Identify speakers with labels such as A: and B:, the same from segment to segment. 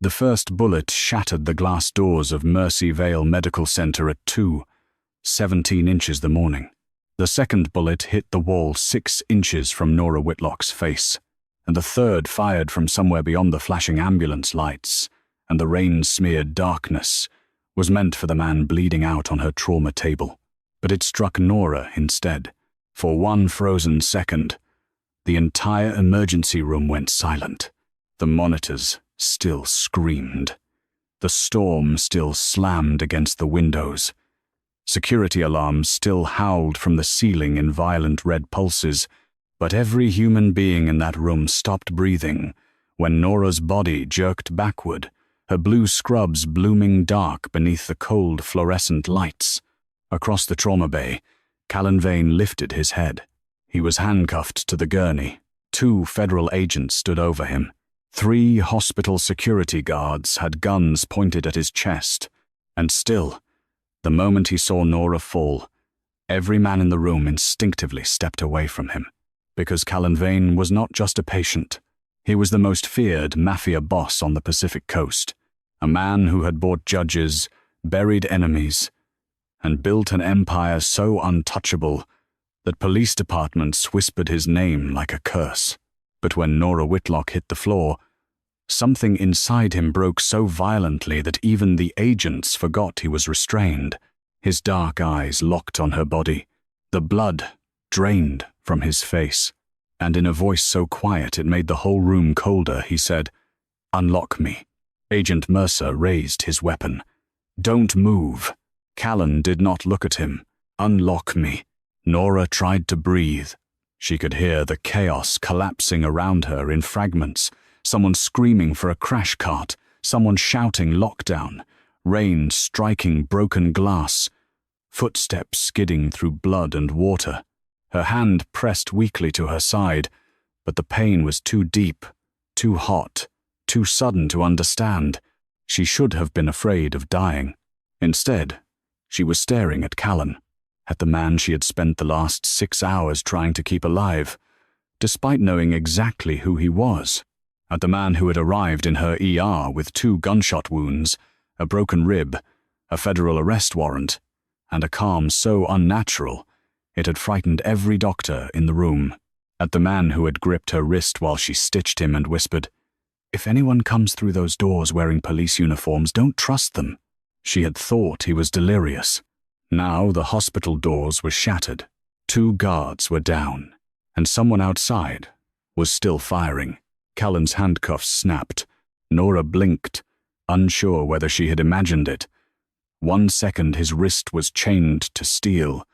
A: The first bullet shattered the glass doors of Mercy Vale Medical Center at 2:17 inches the morning. The second bullet hit the wall 6 inches from Nora Whitlock's face, and the third fired from somewhere beyond the flashing ambulance lights and the rain-smeared darkness was meant for the man bleeding out on her trauma table. But it struck Nora instead. For one frozen second, the entire emergency room went silent. The monitors still screamed. The storm still slammed against the windows. Security alarms still howled from the ceiling in violent red pulses, but every human being in that room stopped breathing when Nora's body jerked backward, her blue scrubs blooming dark beneath the cold fluorescent lights. Across the trauma bay, Callan Veyne lifted his head. He was handcuffed to the gurney. 2 federal agents stood over him. 3 hospital security guards had guns pointed at his chest. And still, the moment he saw Nora fall, every man in the room instinctively stepped away from him. Because Callan Veyne was not just a patient. He was the most feared Mafia boss on the Pacific coast. A man who had bought judges, buried enemies, and built an empire so untouchable that police departments whispered his name like a curse. But when Nora Whitlock hit the floor, something inside him broke so violently that even the agents forgot he was restrained. His dark eyes locked on her body. The blood drained from his face, and in a voice so quiet it made the whole room colder, he said, "Unlock me." Agent Mercer raised his weapon. "Don't move." Callan did not look at him. "Unlock me." Nora tried to breathe. She could hear the chaos collapsing around her in fragments. Someone screaming for a crash cart, someone shouting lockdown, rain striking broken glass, footsteps skidding through blood and water. Her hand pressed weakly to her side, but the pain was too deep, too hot, too sudden to understand. She should have been afraid of dying. Instead, she was staring at Callan, at the man she had spent the last 6 hours trying to keep alive, despite knowing exactly who he was. At the man who had arrived in her ER with 2 gunshot wounds, a broken rib, a federal arrest warrant, and a calm so unnatural it had frightened every doctor in the room. At the man who had gripped her wrist while she stitched him and whispered, "If anyone comes through those doors wearing police uniforms, don't trust them." She had thought he was delirious. Now the hospital doors were shattered. 2 guards were down, and someone outside was still firing. Callan's handcuffs snapped. Nora blinked, unsure whether she had imagined it. 1 second his wrist was chained to steel.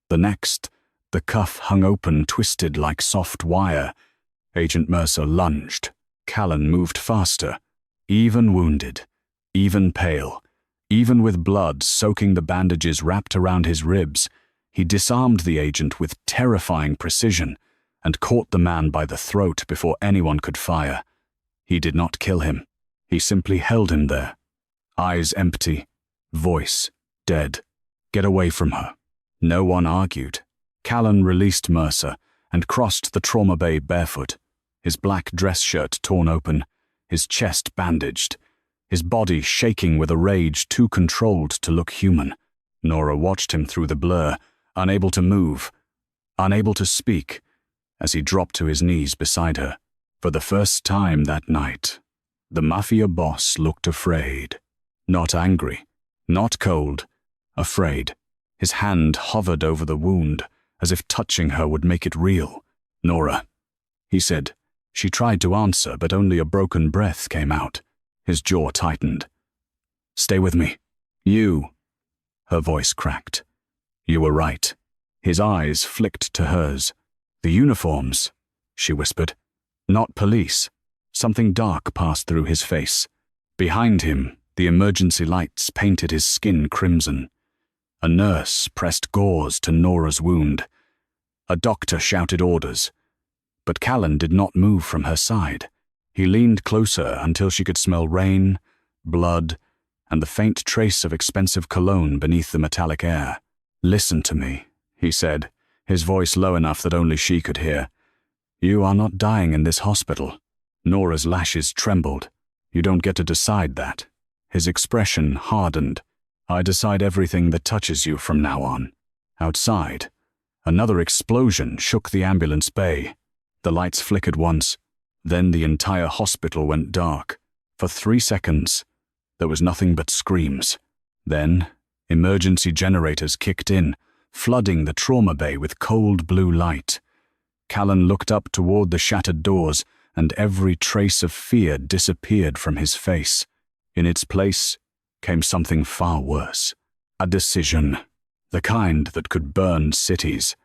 A: The next, the cuff hung open, twisted like soft wire. Agent Mercer lunged. Callan moved faster, even wounded, even pale, even with blood soaking the bandages wrapped around his ribs. He disarmed the agent with terrifying precision and caught the man by the throat before anyone could fire. He did not kill him. He simply held him there, eyes empty, voice dead. Get away from her. No one argued. Callan released Mercer and crossed the trauma bay barefoot, his black dress shirt torn open, his chest bandaged, his body shaking with a rage too controlled to look human. Nora watched him through the blur, unable to move, unable to speak, as he dropped to his knees beside her. For the first time that night, the Mafia boss looked afraid. Not angry, not cold, afraid. His hand hovered over the wound, as if touching her would make it real. "Nora," he said. She tried to answer, but only a broken breath came out. His jaw tightened. "Stay with me." "You." Her voice cracked. "You were right." His eyes flicked to hers. "The uniforms," she whispered. "Not police." Something dark passed through his face. Behind him, the emergency lights painted his skin crimson. A nurse pressed gauze to Nora's wound. A doctor shouted orders. But Callan did not move from her side. He leaned closer until she could smell rain, blood, and the faint trace of expensive cologne beneath the metallic air. "Listen to me," he said, his voice low enough that only she could hear. "You are not dying in this hospital." Nora's lashes trembled. You don't get to decide that. His expression hardened. I decide everything that touches you from now on. Outside, another explosion shook the ambulance bay. The lights flickered once, then the entire hospital went dark. For 3 seconds, there was nothing but screams. Then, emergency generators kicked in, flooding the trauma bay with cold blue light. Callan looked up toward the shattered doors, and every trace of fear disappeared from his face. In its place came something far worse. A decision, the kind that could burn cities.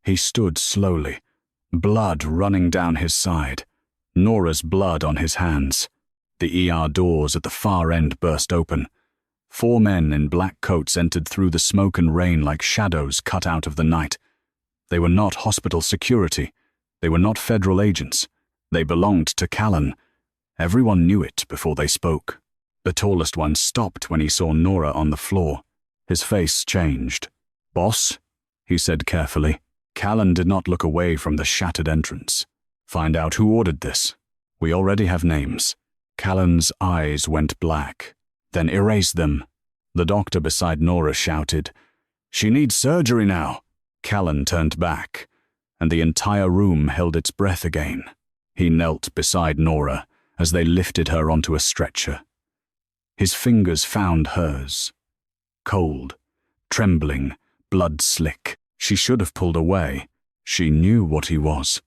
A: He stood slowly, blood running down his side, Nora's blood on his hands. The ER doors at the far end burst open. 4 men in black coats entered through the smoke and rain like shadows cut out of the night. They were not hospital security. They were not federal agents. They belonged to Callan. Everyone knew it before they spoke. The tallest one stopped when he saw Nora on the floor. His face changed. "Boss?" he said carefully. Callan did not look away from the shattered entrance. "Find out who ordered this. We already have names." Callan's eyes went black. "Then erase them." The doctor beside Nora shouted, "She needs surgery now." Callan turned back, and the entire room held its breath again. He knelt beside Nora as they lifted her onto a stretcher. His fingers found hers. Cold, trembling, blood slick. She should have pulled away. She knew what he was.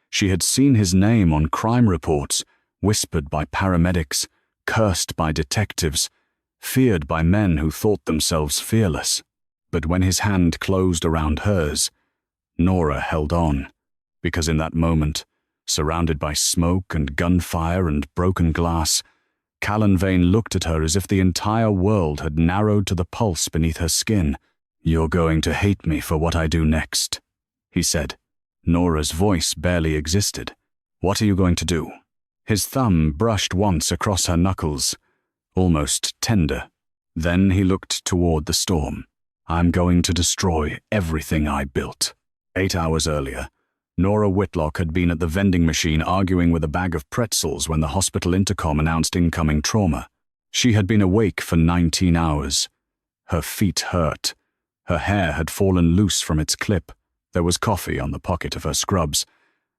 A: She had seen his name on crime reports, whispered by paramedics, cursed by detectives, feared by men who thought themselves fearless. But when his hand closed around hers, Nora held on, because in that moment, surrounded by smoke and gunfire and broken glass, Callan Veyne looked at her as if the entire world had narrowed to the pulse beneath her skin. "You're going to hate me for what I do next," he said. Nora's voice barely existed. "What are you going to do?" His thumb brushed once across her knuckles, almost tender. Then he looked toward the storm. "I'm going to destroy everything I built." 8 hours earlier, Nora Whitlock had been at the vending machine arguing with a bag of pretzels when the hospital intercom announced incoming trauma. She had been awake for 19 hours. Her feet hurt. Her hair had fallen loose from its clip. There was coffee on the pocket of her scrubs,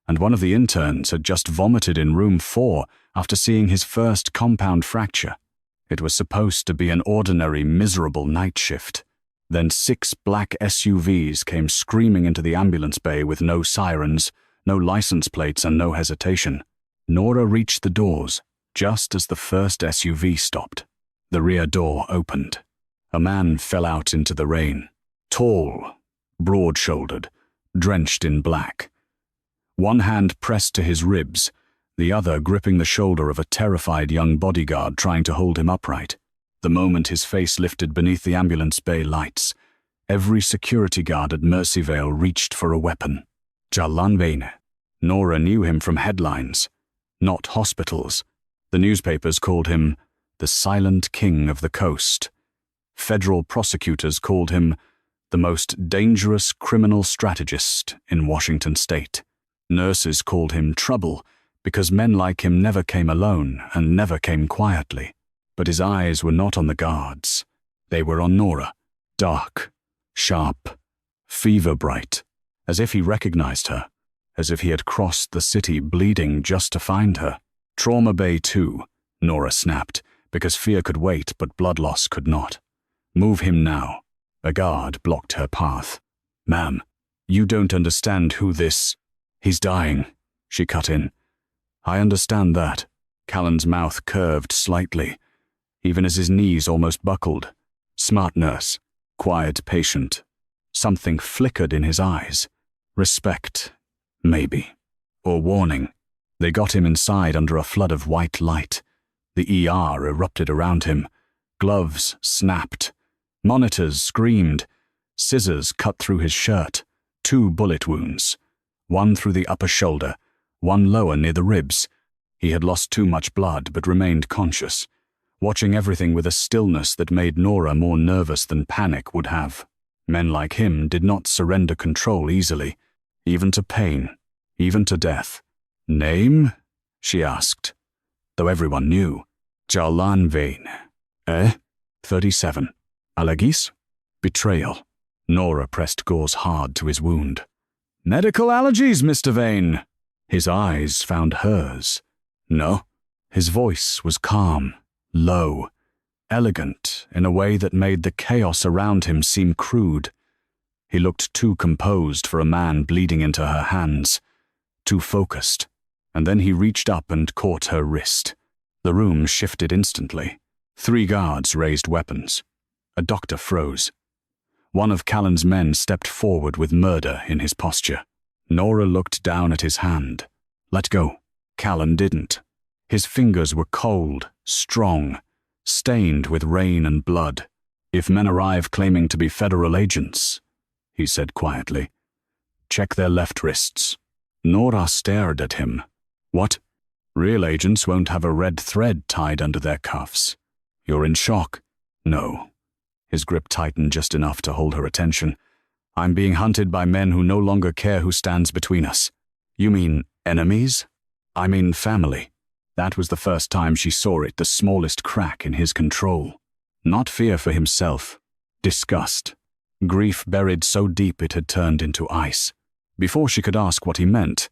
A: and one of the interns had just vomited in room 4 after seeing his first compound fracture. It was supposed to be an ordinary, miserable night shift. Then 6 black SUVs came screaming into the ambulance bay with no sirens, no license plates, and no hesitation. Nora reached the doors just as the first SUV stopped. The rear door opened. A man fell out into the rain. Tall, broad-shouldered, drenched in black. One hand pressed to his ribs, the other gripping the shoulder of a terrified young bodyguard trying to hold him upright. The moment his face lifted beneath the ambulance bay lights, every security guard at Mercy Vale reached for a weapon. Callan Veyne. Nora knew him from headlines, not hospitals. The newspapers called him the Silent King of the Coast. Federal prosecutors called him the most dangerous criminal strategist in Washington state. Nurses called him trouble because men like him never came alone and never came quietly. But his eyes were not on the guards. They were on Nora, dark, sharp, fever-bright, as if he recognized her, as if he had crossed the city bleeding just to find her. "Trauma Bay 2, Nora snapped, because fear could wait but blood loss could not. "Move him now." A guard blocked her path. "Ma'am, you don't understand who this—" "He's dying," she cut in. "I understand that." Callan's mouth curved slightly, even as his knees almost buckled. Smart nurse, quiet patient. Something flickered in his eyes. Respect, maybe. Or warning. They got him inside under a flood of white light. The ER erupted around him. Gloves snapped. Monitors screamed. Scissors cut through his shirt. 2 bullet wounds. One through the upper shoulder, one lower near the ribs. He had lost too much blood but remained conscious, watching everything with a stillness that made Nora more nervous than panic would have. Men like him did not surrender control easily, even to pain, even to death. "Name?" she asked. Though everyone knew, Callan Veyne. 37. Allergies? Betrayal. Nora pressed gauze hard to his wound. Medical allergies, Mr. Veyne. His eyes found hers. No. His voice was calm, low, elegant in a way that made the chaos around him seem crude. He looked too composed for a man bleeding into her hands, too focused, and then he reached up and caught her wrist. The room shifted instantly. 3 guards raised weapons. A doctor froze. One of Callan's men stepped forward with murder in his posture. Nora looked down at his hand. Let go. Callan didn't. His fingers were cold, strong, stained with rain and blood. If men arrive claiming to be federal agents, he said quietly, check their left wrists. Nora stared at him. What? Real agents won't have a red thread tied under their cuffs. You're in shock. No. His grip tightened just enough to hold her attention. I'm being hunted by men who no longer care who stands between us. You mean enemies? I mean family. That was the first time she saw it, the smallest crack in his control. Not fear for himself. Disgust. Grief buried so deep it had turned into ice. Before she could ask what he meant,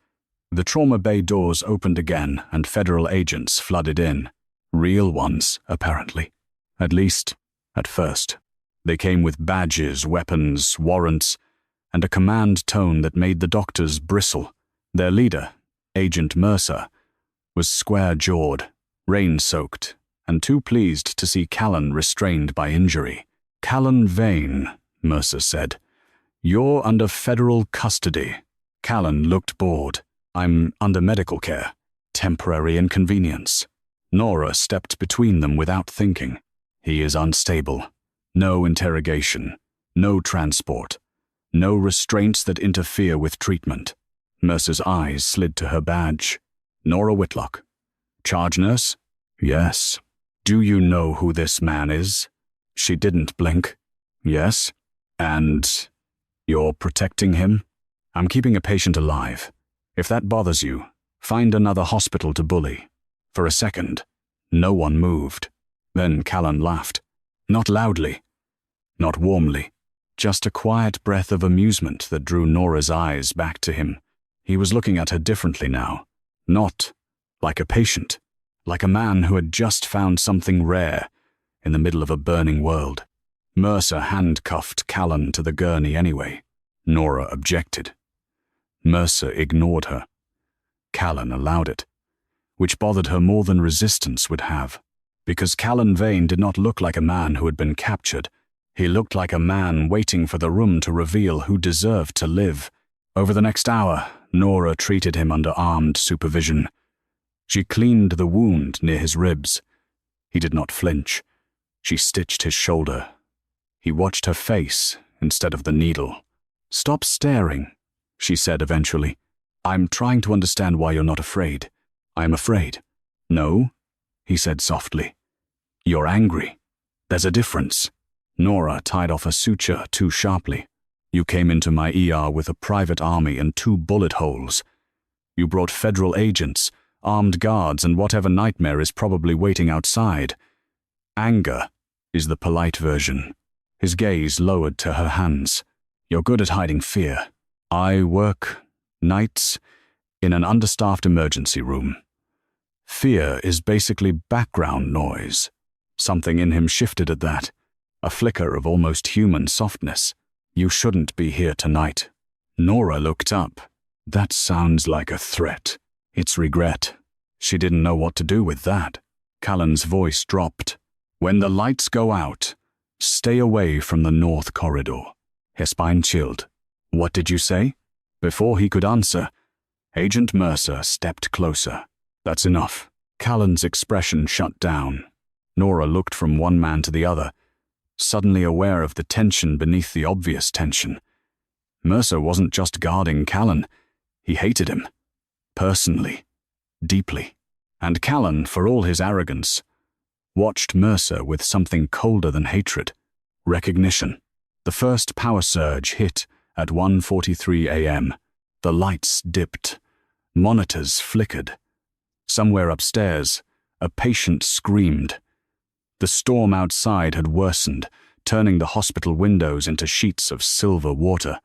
A: the trauma bay doors opened again and federal agents flooded in. Real ones, apparently. At least, at first. They came with badges, weapons, warrants, and a command tone that made the doctors bristle. Their leader, Agent Mercer, was square-jawed, rain-soaked, and too pleased to see Callan restrained by injury. Callan Veyne, Mercer said. You're under federal custody. Callan looked bored. I'm under medical care. Temporary inconvenience. Nora stepped between them without thinking. He is unstable. No interrogation. No transport. No restraints that interfere with treatment. Mercer's eyes slid to her badge. Nora Whitlock. Charge nurse? Yes. Do you know who this man is? She didn't blink. Yes. And you're protecting him? I'm keeping a patient alive. If that bothers you, find another hospital to bully. For a second, no one moved. Then Callan laughed. Not loudly. Not warmly. Just a quiet breath of amusement that drew Nora's eyes back to him. He was looking at her differently now. Not like a patient. Like a man who had just found something rare in the middle of a burning world. Mercer handcuffed Callan to the gurney anyway. Nora objected. Mercer ignored her. Callan allowed it, which bothered her more than resistance would have, because Callan Veyne did not look like a man who had been captured. He looked like a man waiting for the room to reveal who deserved to live. Over the next hour, Nora treated him under armed supervision. She cleaned the wound near his ribs. He did not flinch. She stitched his shoulder. He watched her face instead of the needle. Stop staring, she said eventually. I'm trying to understand why you're not afraid. I'm afraid. No, he said softly. You're angry. There's a difference. Nora tied off a suture too sharply. You came into my ER with a private army and 2 bullet holes. You brought federal agents, armed guards, and whatever nightmare is probably waiting outside. Anger is the polite version. His gaze lowered to her hands. You're good at hiding fear. I work nights in an understaffed emergency room. Fear is basically background noise. Something in him shifted at that. A flicker of almost human softness. You shouldn't be here tonight. Nora looked up. That sounds like a threat. It's regret. She didn't know what to do with that. Callan's voice dropped. When the lights go out, stay away from the north corridor. Her spine chilled. What did you say? Before he could answer, Agent Mercer stepped closer. That's enough. Callan's expression shut down. Nora looked from one man to the other, suddenly aware of the tension beneath the obvious tension. Mercer wasn't just guarding Callan. He hated him. Personally. Deeply. And Callan, for all his arrogance, watched Mercer with something colder than hatred. Recognition. The first power surge hit at 1:43 a.m. The lights dipped. Monitors flickered. Somewhere upstairs, A patient screamed. The storm outside had worsened, turning the hospital windows into sheets of silver water.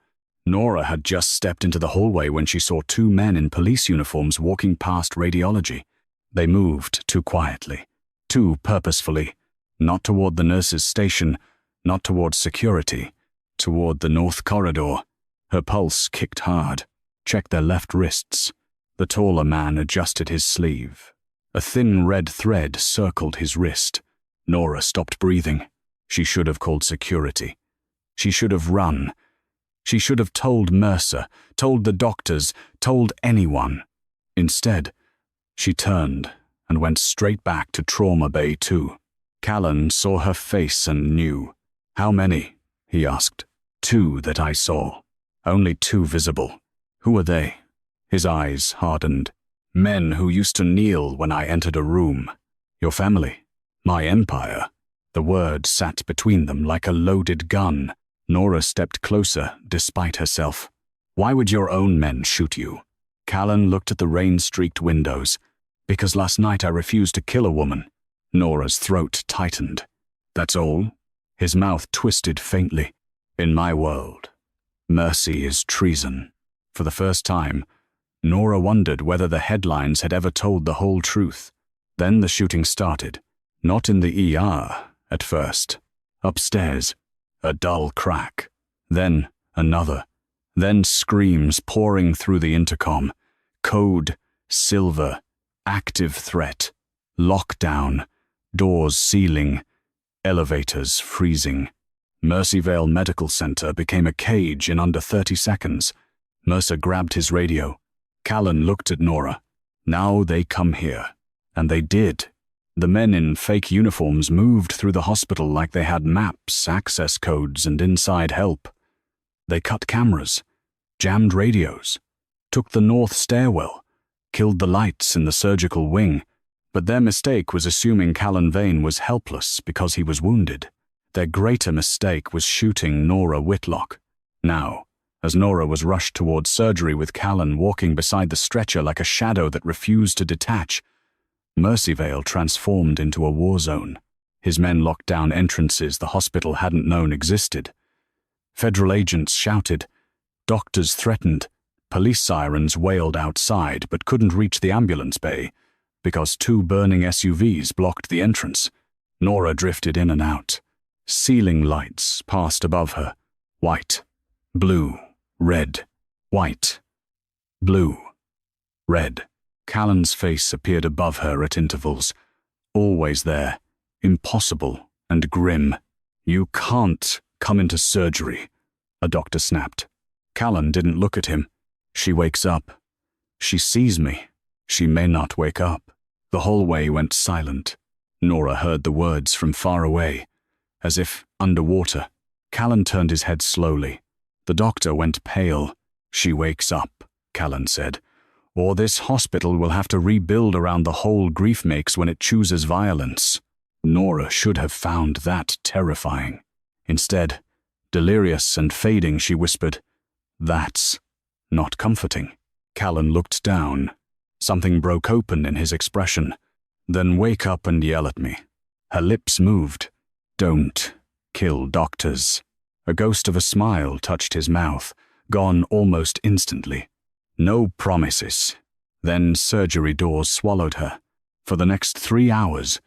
A: Nora had just stepped into the hallway when she saw two men in police uniforms walking past radiology. They moved too quietly, too purposefully, not toward the nurse's station, not toward security, toward the north corridor. Her pulse kicked hard. Checked their left wrists. The taller man adjusted his sleeve. A thin red thread circled his wrist. Nora stopped breathing. She should have called security. She should have run. She should have told Mercer, told the doctors, told anyone. Instead, she turned and went straight back to Trauma Bay 2. Callan saw her face and knew. "How many?" he asked. "Two that I saw. Only two visible. Who are they?" His eyes hardened. "Men who used to kneel when I entered a room. Your family. My empire." The word sat between them like a loaded gun. Nora stepped closer, despite herself. "Why would your own men shoot you?" Callan looked at the rain-streaked windows. "Because last night I refused to kill a woman." Nora's throat tightened. "That's all?" His mouth twisted faintly. "In my world, mercy is treason." For the first time, Nora wondered whether the headlines had ever told the whole truth. Then the shooting started. Not in the ER, at first. Upstairs. A dull crack. Then another. Then screams pouring through the intercom. Code, silver, active threat. Lockdown. Doors sealing. Elevators freezing. Mercy Vale Medical Center became a cage in under 30 seconds. Mercer grabbed his radio. Callan looked at Nora. "Now they come here." And they did. The men in fake uniforms moved through the hospital like they had maps, access codes, and inside help. They cut cameras, jammed radios, took the north stairwell, killed the lights in the surgical wing. But their mistake was assuming Callan Veyne was helpless because he was wounded. Their greater mistake was shooting Nora Whitlock. Now, as Nora was rushed towards surgery with Callan walking beside the stretcher like a shadow that refused to detach, Mercy Vale transformed into a war zone. His men locked down entrances the hospital hadn't known existed. Federal agents shouted. Doctors threatened. Police sirens wailed outside but couldn't reach the ambulance bay because two burning SUVs blocked the entrance. Nora drifted in and out. Ceiling lights passed above her. White, blue, red, white, blue, red. Callan's face appeared above her at intervals. Always there, impossible and grim. "You can't come into surgery," a doctor snapped. Callan didn't look at him. "She wakes up. She sees me. She may not wake up." The hallway went silent. Nora heard the words from far away, as if underwater. Callan turned his head slowly. The doctor went pale. "She wakes up," Callan said, "or this hospital will have to rebuild around the hole grief makes when it chooses violence." Nora should have found that terrifying. Instead, delirious and fading, she whispered, "That's not comforting." Callan looked down. Something broke open in his expression. "Then wake up and yell at me." Her lips moved. "Don't kill doctors." A ghost of a smile touched his mouth, gone almost instantly. "No promises." Then surgery doors swallowed her. For the next 3 hours,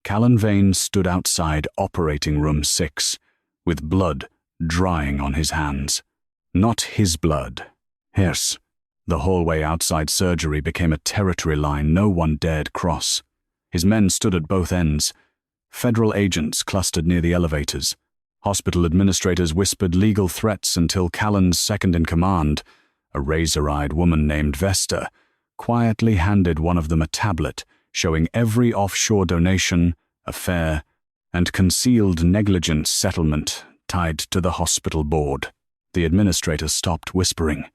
A: Callan Veyne stood outside operating room 6, with blood drying on his hands. Not his blood, hers. The hallway outside surgery became a territory line no one dared cross. His men stood at both ends. Federal agents clustered near the elevators. Hospital administrators whispered legal threats until Callan's second-in-command, a razor-eyed woman named Vesta, quietly handed one of them a tablet showing every offshore donation, affair, and concealed negligence settlement tied to the hospital board. The administrator stopped whispering.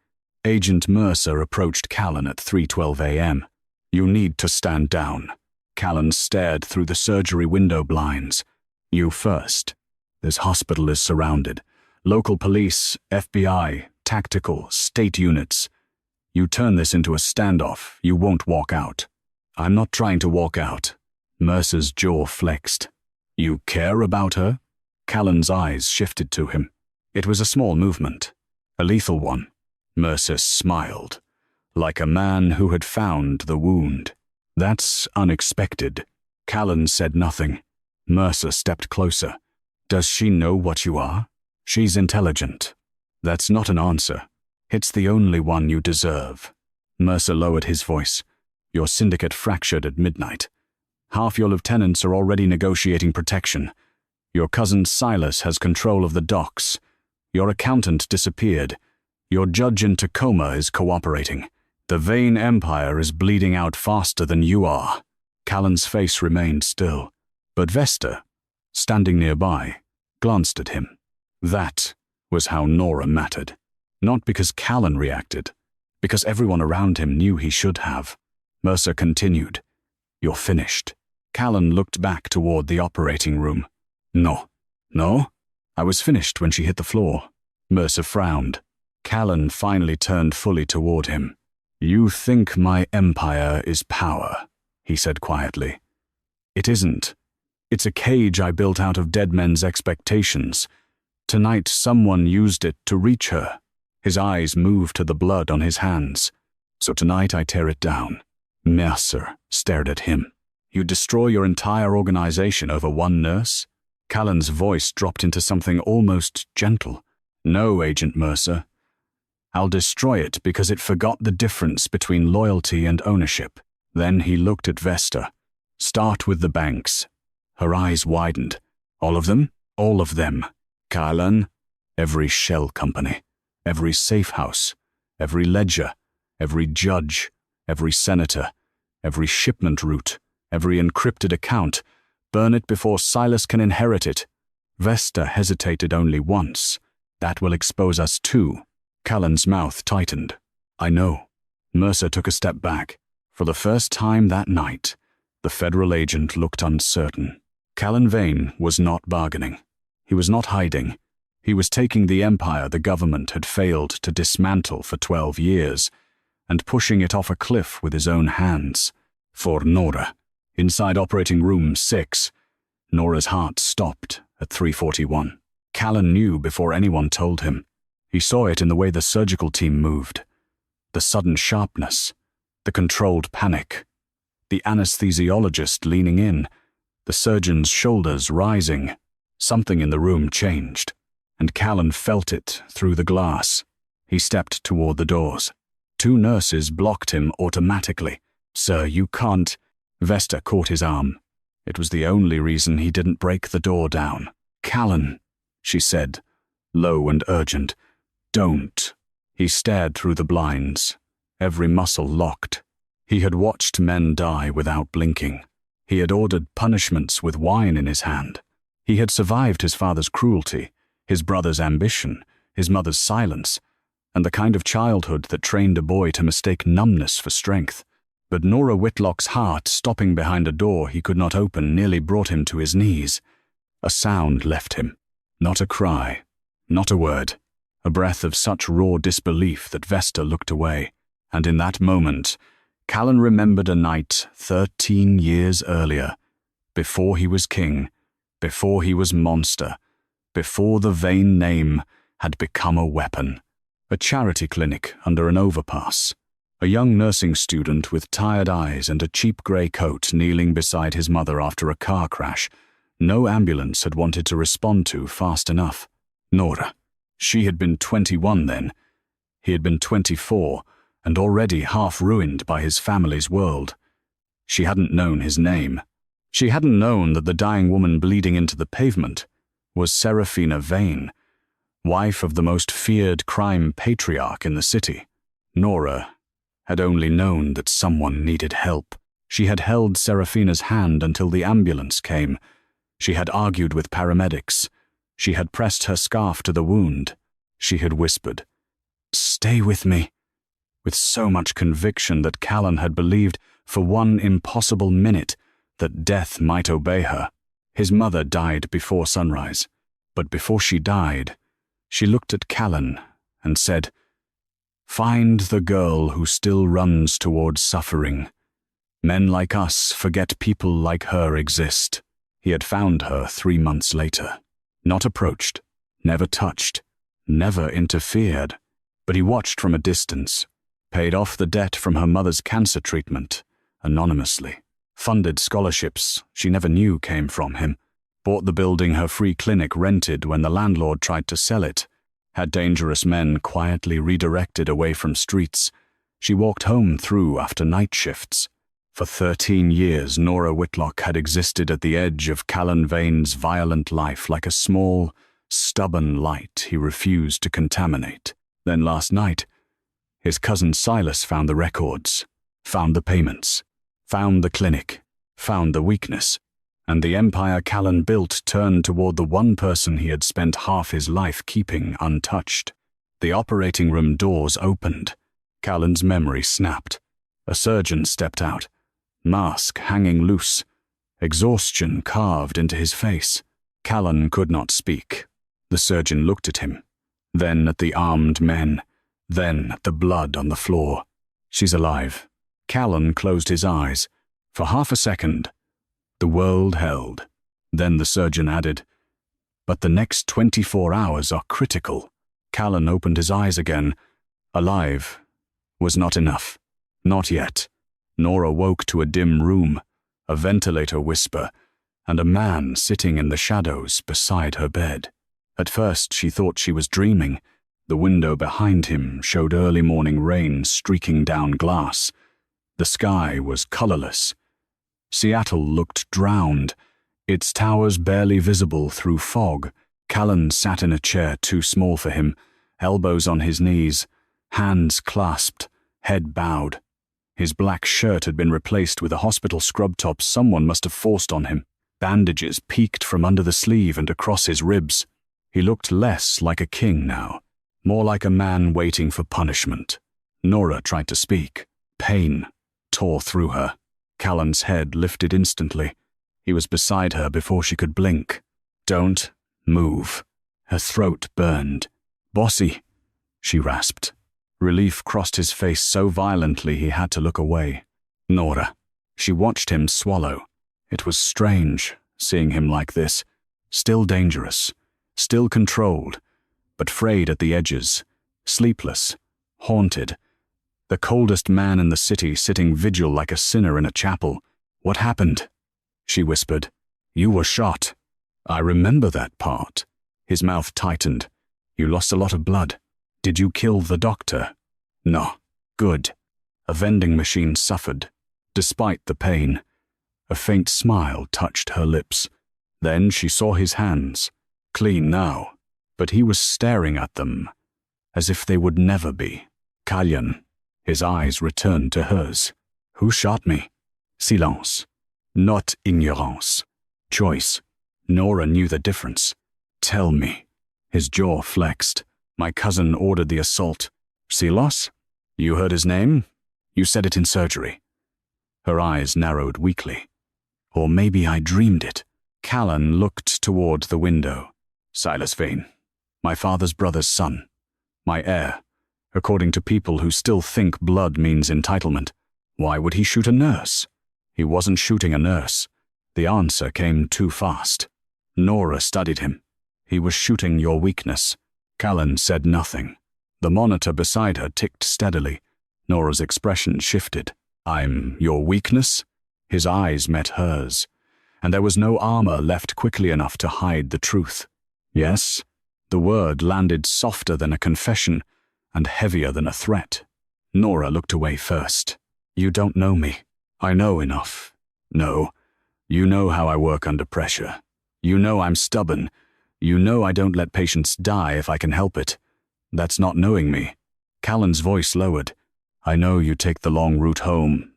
A: Agent Mercer approached Callan at 3:12 a.m. "You need to stand down." Callan stared through the surgery window blinds. "You first. This hospital is surrounded. Local police, FBI, tactical, state units. You turn this into a standoff, you won't walk out." "I'm not trying to walk out." Mercer's jaw flexed. You care about her? Callan's eyes shifted to him. It was a small movement, a lethal one. Mercer smiled, like a man who had found the wound. That's unexpected. Callan said nothing. Mercer stepped closer. Does she know what you are? She's intelligent. That's not an answer. It's the only one you deserve. Mercer lowered his voice. Your syndicate fractured at midnight. Half your lieutenants are already negotiating protection. Your cousin Silas has control of the docks. Your accountant disappeared. Your judge in Tacoma is cooperating. The Veyne Empire is bleeding out faster than you are. Callan's face remained still, but Vesta, standing nearby, glanced at him. That was how Nora mattered. Not because Callan reacted, because everyone around him knew he should have. Mercer continued. You're finished. Callan looked back toward the operating room. No. I was finished when she hit the floor. Mercer frowned. Callan finally turned fully toward him. You think my empire is power, he said quietly. It isn't. It's a cage I built out of dead men's expectations. Tonight someone used it to reach her. His eyes moved to the blood on his hands. So tonight I tear it down. Mercer stared at him. You destroy your entire organization over one nurse? Callan's voice dropped into something almost gentle. No, Agent Mercer. I'll destroy it because it forgot the difference between loyalty and ownership. Then he looked at Vesta. Start with the banks. Her eyes widened. All of them? All of them. Callan, every shell company, every safe house, every ledger, every judge, every senator, every shipment route, every encrypted account. Burn it before Silas can inherit it. Vesta hesitated only once. That will expose us too. Callan's mouth tightened. I know. Mercer took a step back. For the first time that night, the federal agent looked uncertain. Callan Veyne was not bargaining. He was not hiding. He was taking the empire the government had failed to dismantle for 12 years and pushing it off a cliff with his own hands. For Nora. Inside Operating Room 6, Nora's heart stopped at 3:41. Callan knew before anyone told him. He saw it in the way the surgical team moved. The sudden sharpness, the controlled panic, the anesthesiologist leaning in, the surgeon's shoulders rising. Something in the room changed, and Callan felt it through the glass. He stepped toward the doors. 2 nurses blocked him automatically. Sir, you can't. Vesta caught his arm. It was the only reason he didn't break the door down. Callan, she said, low and urgent. Don't. He stared through the blinds, every muscle locked. He had watched men die without blinking. He had ordered punishments with wine in his hand. He had survived his father's cruelty, his brother's ambition, his mother's silence, and the kind of childhood that trained a boy to mistake numbness for strength. But Nora Whitlock's heart, stopping behind a door he could not open, nearly brought him to his knees. A sound left him. Not a cry, not a word. A breath of such raw disbelief that Vesta looked away. And in that moment, Callan remembered a night 13 years earlier, before he was king, before he was monster, before the Veyne name had become a weapon. A charity clinic under an overpass. A young nursing student with tired eyes and a cheap grey coat kneeling beside his mother after a car crash no ambulance had wanted to respond to fast enough. Nora. She had been 21 then. He had been 24, and already half ruined by his family's world. She hadn't known his name. She hadn't known that the dying woman bleeding into the pavement was Serafina Veyne, wife of the most feared crime patriarch in the city. Nora had only known that someone needed help. She had held Serafina's hand until the ambulance came. She had argued with paramedics. She had pressed her scarf to the wound. She had whispered, "Stay with me," with so much conviction that Callan had believed for one impossible minute that death might obey her. His mother died before sunrise, but before she died, she looked at Callan and said, "Find the girl who still runs towards suffering Men like us forget people like her exist. He had found her 3 months later. Not approached, never touched, never interfered, but he watched from a distance, paid off the debt from her mother's cancer treatment, anonymously, funded scholarships she never knew came from him, bought the building her free clinic rented when the landlord tried to sell it, had dangerous men quietly redirected away from streets. She walked home through after night shifts. For 13 years, Nora Whitlock had existed at the edge of Callan Veyne's violent life like a small, stubborn light he refused to contaminate. Then last night, his cousin Silas found the records, found the payments, found the clinic, found the weakness, and the empire Callan built turned toward the one person he had spent half his life keeping untouched. The operating room doors opened. Callan's memory snapped. A surgeon stepped out, mask hanging loose, exhaustion carved into his face. Callan could not speak. The surgeon looked at him, then at the armed men, then at the blood on the floor. She's alive. Callan closed his eyes. For half a second, the world held. Then the surgeon added, "But the next 24 hours are critical." Callan opened his eyes again. Alive was not enough. Not yet. Nora woke to a dim room, a ventilator whisper, and a man sitting in the shadows beside her bed. At first she thought she was dreaming. The window behind him showed early morning rain streaking down glass. The sky was colorless. Seattle looked drowned, its towers barely visible through fog. Callan sat in a chair too small for him, elbows on his knees, hands clasped, head bowed. His black shirt had been replaced with a hospital scrub top someone must have forced on him. Bandages peeked from under the sleeve and across his ribs. He looked less like a king now, more like a man waiting for punishment. Nora tried to speak. Pain tore through her. Callan's head lifted instantly. He was beside her before she could blink. "Don't move." Her throat burned. "Bossy," she rasped. Relief crossed his face so violently he had to look away. Nora. She watched him swallow. It was strange, seeing him like this. Still dangerous, still controlled, but frayed at the edges, sleepless, haunted. The coldest man in the city sitting vigil like a sinner in a chapel. "What happened?" she whispered. "You were shot." "I remember that part." His mouth tightened. "You lost a lot of blood. Did you kill the doctor?" "No." "Good." A vending machine suffered, despite the pain. A faint smile touched her lips. Then she saw his hands, clean now, but he was staring at them, as if they would never be. "Callan." His eyes returned to hers. "Who shot me?" Silence. Not ignorance. Choice. Nora knew the difference. "Tell me." His jaw flexed. "My cousin ordered the assault." "Silas? You heard his name? You said it in surgery." Her eyes narrowed weakly. "Or maybe I dreamed it." Callan looked toward the window. "Silas Veyne. My father's brother's son. My heir, according to people who still think blood means entitlement. Why would he shoot a nurse?" He wasn't shooting a nurse. The answer came too fast. Nora studied him. "He was shooting your weakness." Callan said nothing. The monitor beside her ticked steadily. Nora's expression shifted. "I'm your weakness?" His eyes met hers, and there was no armor left quickly enough to hide the truth. "Yes." The word landed softer than a confession and heavier than a threat. Nora looked away first. "You don't know me." "I know enough." "No. You know how I work under pressure. You know I'm stubborn. You know I don't let patients die if I can help it. That's not knowing me." Callan's voice lowered. "I know you take the long route home,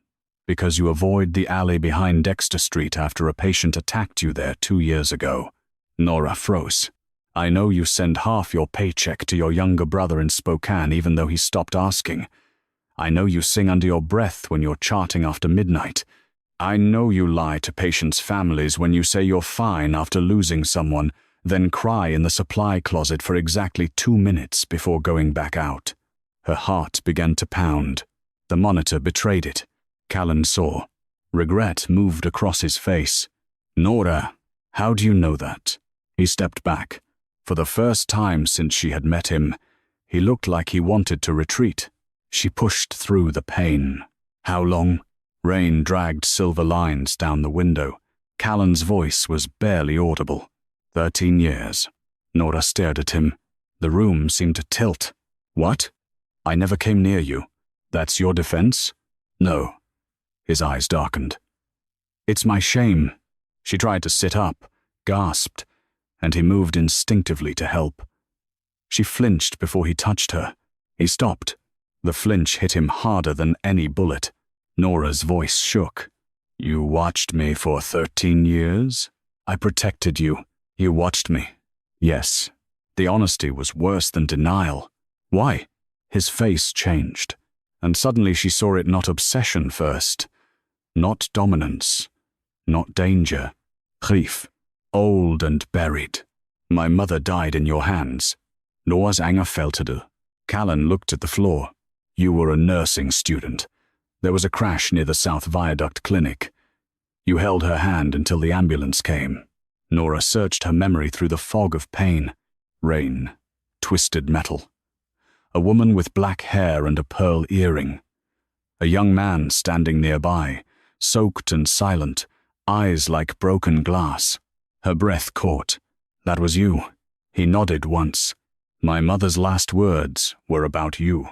A: because you avoid the alley behind Dexter Street after a patient attacked you there 2 years ago." Nora froze. "I know you send half your paycheck to your younger brother in Spokane even though he stopped asking. I know you sing under your breath when you're charting after midnight. I know you lie to patients' families when you say you're fine after losing someone, then cry in the supply closet for exactly 2 minutes before going back out." Her heart began to pound. The monitor betrayed it. Callan saw. Regret moved across his face. "Nora, how do you know that?" He stepped back. For the first time since she had met him, he looked like he wanted to retreat. She pushed through the pain. "How long?" Rain dragged silver lines down the window. Callan's voice was barely audible. 13 years. Nora stared at him. The room seemed to tilt. "What? I never came near you. That's your defense?" "No." His eyes darkened. "It's my shame." She tried to sit up, gasped, and he moved instinctively to help. She flinched before he touched her. He stopped. The flinch hit him harder than any bullet. Nora's voice shook. "You watched me for 13 years? I protected you. You watched me." "Yes." The honesty was worse than denial. "Why?" His face changed, and suddenly she saw it not obsession first, not dominance, not danger. Grief, old and buried. "My mother died in your hands." Nora's anger falterde. Callan looked at the floor. "You were a nursing student. There was a crash near the South Viaduct Clinic. You held her hand until the ambulance came." Nora searched her memory through the fog of pain. Rain, twisted metal. A woman with black hair and a pearl earring. A young man standing nearby, soaked and silent, eyes like broken glass. Her breath caught. "That was you." He nodded once. "My mother's last words were about you."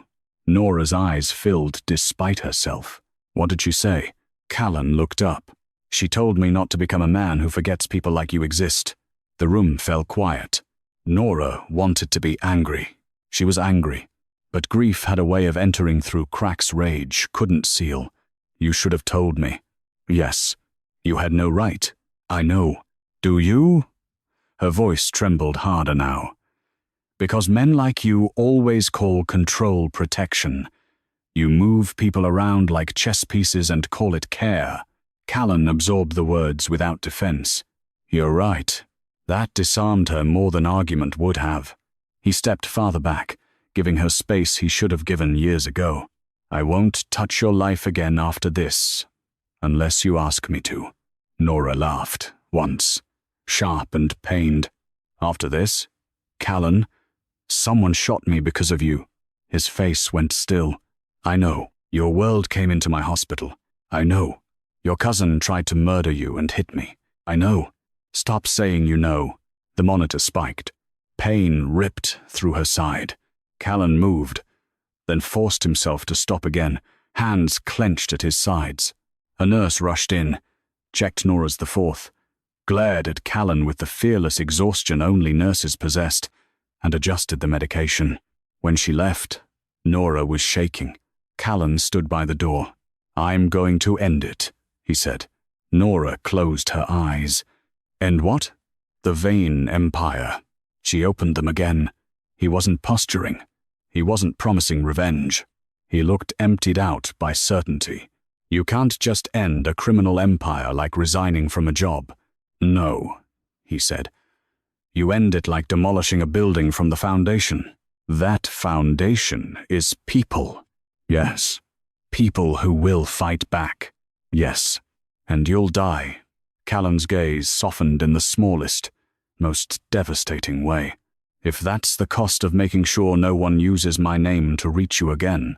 A: Nora's eyes filled despite herself. "What did she say?" Callan looked up. "She told me not to become a man who forgets people like you exist." The room fell quiet. Nora wanted to be angry. She was angry, but grief had a way of entering through cracks rage couldn't seal. "You should have told me." "Yes." "You had no right." "I know." "Do you?" Her voice trembled harder now. "Because men like you always call control protection. You move people around like chess pieces and call it care." Callan absorbed the words without defense. "You're right." That disarmed her more than argument would have. He stepped farther back, giving her space he should have given years ago. "I won't touch your life again after this, unless you ask me to." Nora laughed, once, sharp and pained. "After this?" "Callan, someone shot me because of you." His face went still. "I know. Your world came into my hospital. I know. Your cousin tried to murder you and hit me. I know." "Stop saying you know." The monitor spiked. Pain ripped through her side. Callan moved, then forced himself to stop again, hands clenched at his sides. A nurse rushed in, checked Nora's the fourth, glared at Callan with the fearless exhaustion only nurses possessed, and adjusted the medication. When she left, Nora was shaking. Callan stood by the door. "I'm going to end it," he said. Nora closed her eyes. "End what?" "The Veyne Empire." She opened them again. He wasn't posturing. He wasn't promising revenge. He looked emptied out by certainty. "You can't just end a criminal empire like resigning from a job." "No," he said. "You end it like demolishing a building from the foundation. That foundation is people." "Yes." "People who will fight back." "Yes." "And you'll die." Callan's gaze softened in the smallest, most devastating way. "If that's the cost of making sure no one uses my name to reach you again,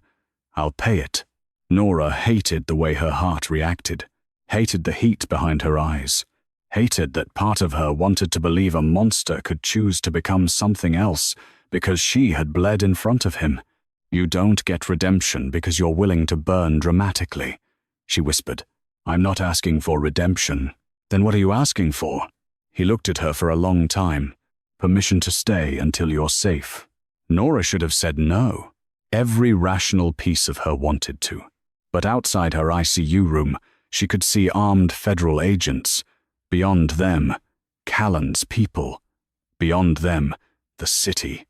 A: I'll pay it." Nora hated the way her heart reacted, hated the heat behind her eyes, hated that part of her wanted to believe a monster could choose to become something else because she had bled in front of him. "You don't get redemption because you're willing to burn dramatically," she whispered. "I'm not asking for redemption." "Then what are you asking for?" He looked at her for a long time. "Permission to stay until you're safe." Nora should have said no. Every rational piece of her wanted to. But outside her ICU room, she could see armed federal agents. Beyond them, Callan's people. Beyond them, the city.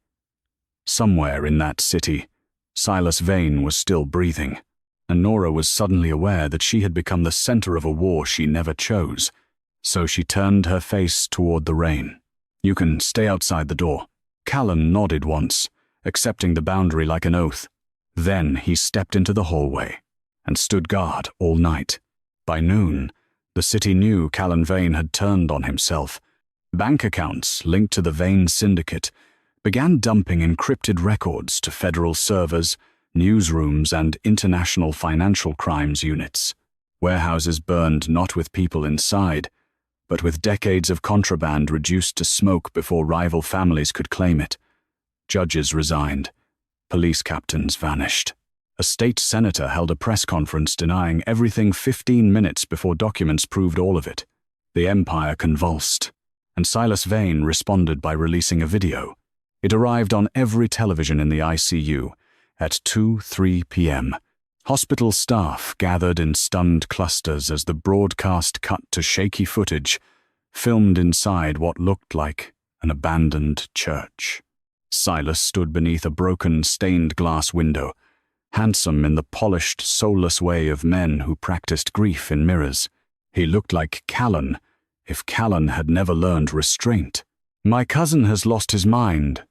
A: Somewhere in that city, Silas Veyne was still breathing, and Nora was suddenly aware that she had become the center of a war she never chose. So she turned her face toward the rain. "You can stay outside the door." Callan nodded once, accepting the boundary like an oath. Then he stepped into the hallway and stood guard all night. By noon, the city knew Callan Veyne had turned on himself. Bank accounts linked to the Veyne syndicate began dumping encrypted records to federal servers, newsrooms, and international financial crimes units. Warehouses burned not with people inside, but with decades of contraband reduced to smoke before rival families could claim it. Judges resigned. Police captains vanished. A state senator held a press conference denying everything 15 minutes before documents proved all of it. The empire convulsed, and Silas Veyne responded by releasing a video. It arrived on every television in the ICU at 2:03 p.m. Hospital staff gathered in stunned clusters as the broadcast cut to shaky footage filmed inside what looked like an abandoned church. Silas stood beneath a broken, stained glass window, handsome in the polished, soulless way of men who practiced grief in mirrors. He looked like Callan, if Callan had never learned restraint. "My cousin has lost his mind,"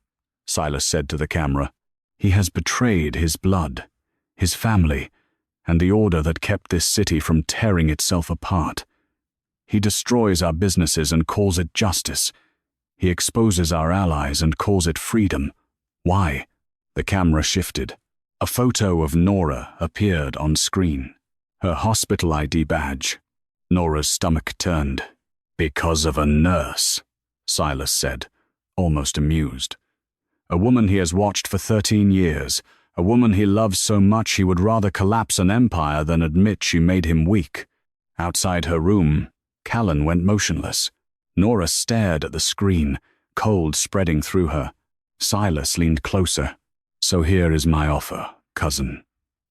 A: Silas said to the camera. "He has betrayed his blood, his family, and the order that kept this city from tearing itself apart. He destroys our businesses and calls it justice. He exposes our allies and calls it freedom. Why?" The camera shifted. A photo of Nora appeared on screen. Her hospital ID badge. Nora's stomach turned. "Because of a nurse," Silas said, almost amused. "A woman he has watched for 13 years. A woman he loves so much he would rather collapse an empire than admit she made him weak." Outside her room, Callan went motionless. Nora stared at the screen, cold spreading through her. Silas leaned closer. "So here is my offer, cousin.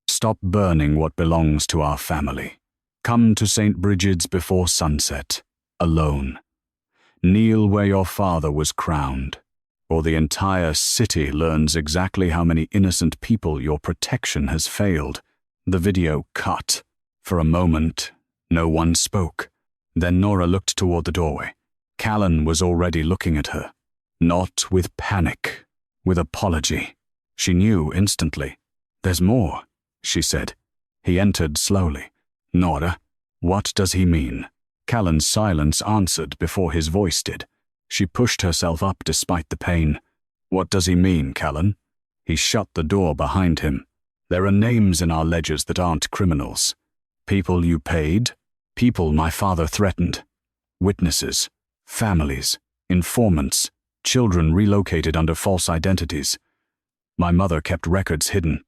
A: Stop burning what belongs to our family. Come to St. Brigid's before sunset, alone. Kneel where your father was crowned, or the entire city learns exactly how many innocent people your protection has failed." The video cut. For a moment, no one spoke. Then Nora looked toward the doorway. Callan was already looking at her. Not with panic, with apology. She knew instantly. "There's more," she said. He entered slowly. "Nora, what does he mean?" Callan's silence answered before his voice did. She pushed herself up despite the pain. "What does he mean, Callan?" He shut the door behind him. "There are names in our ledgers that aren't criminals. People you paid, people my father threatened. Witnesses, families, informants, children relocated under false identities. My mother kept records hidden.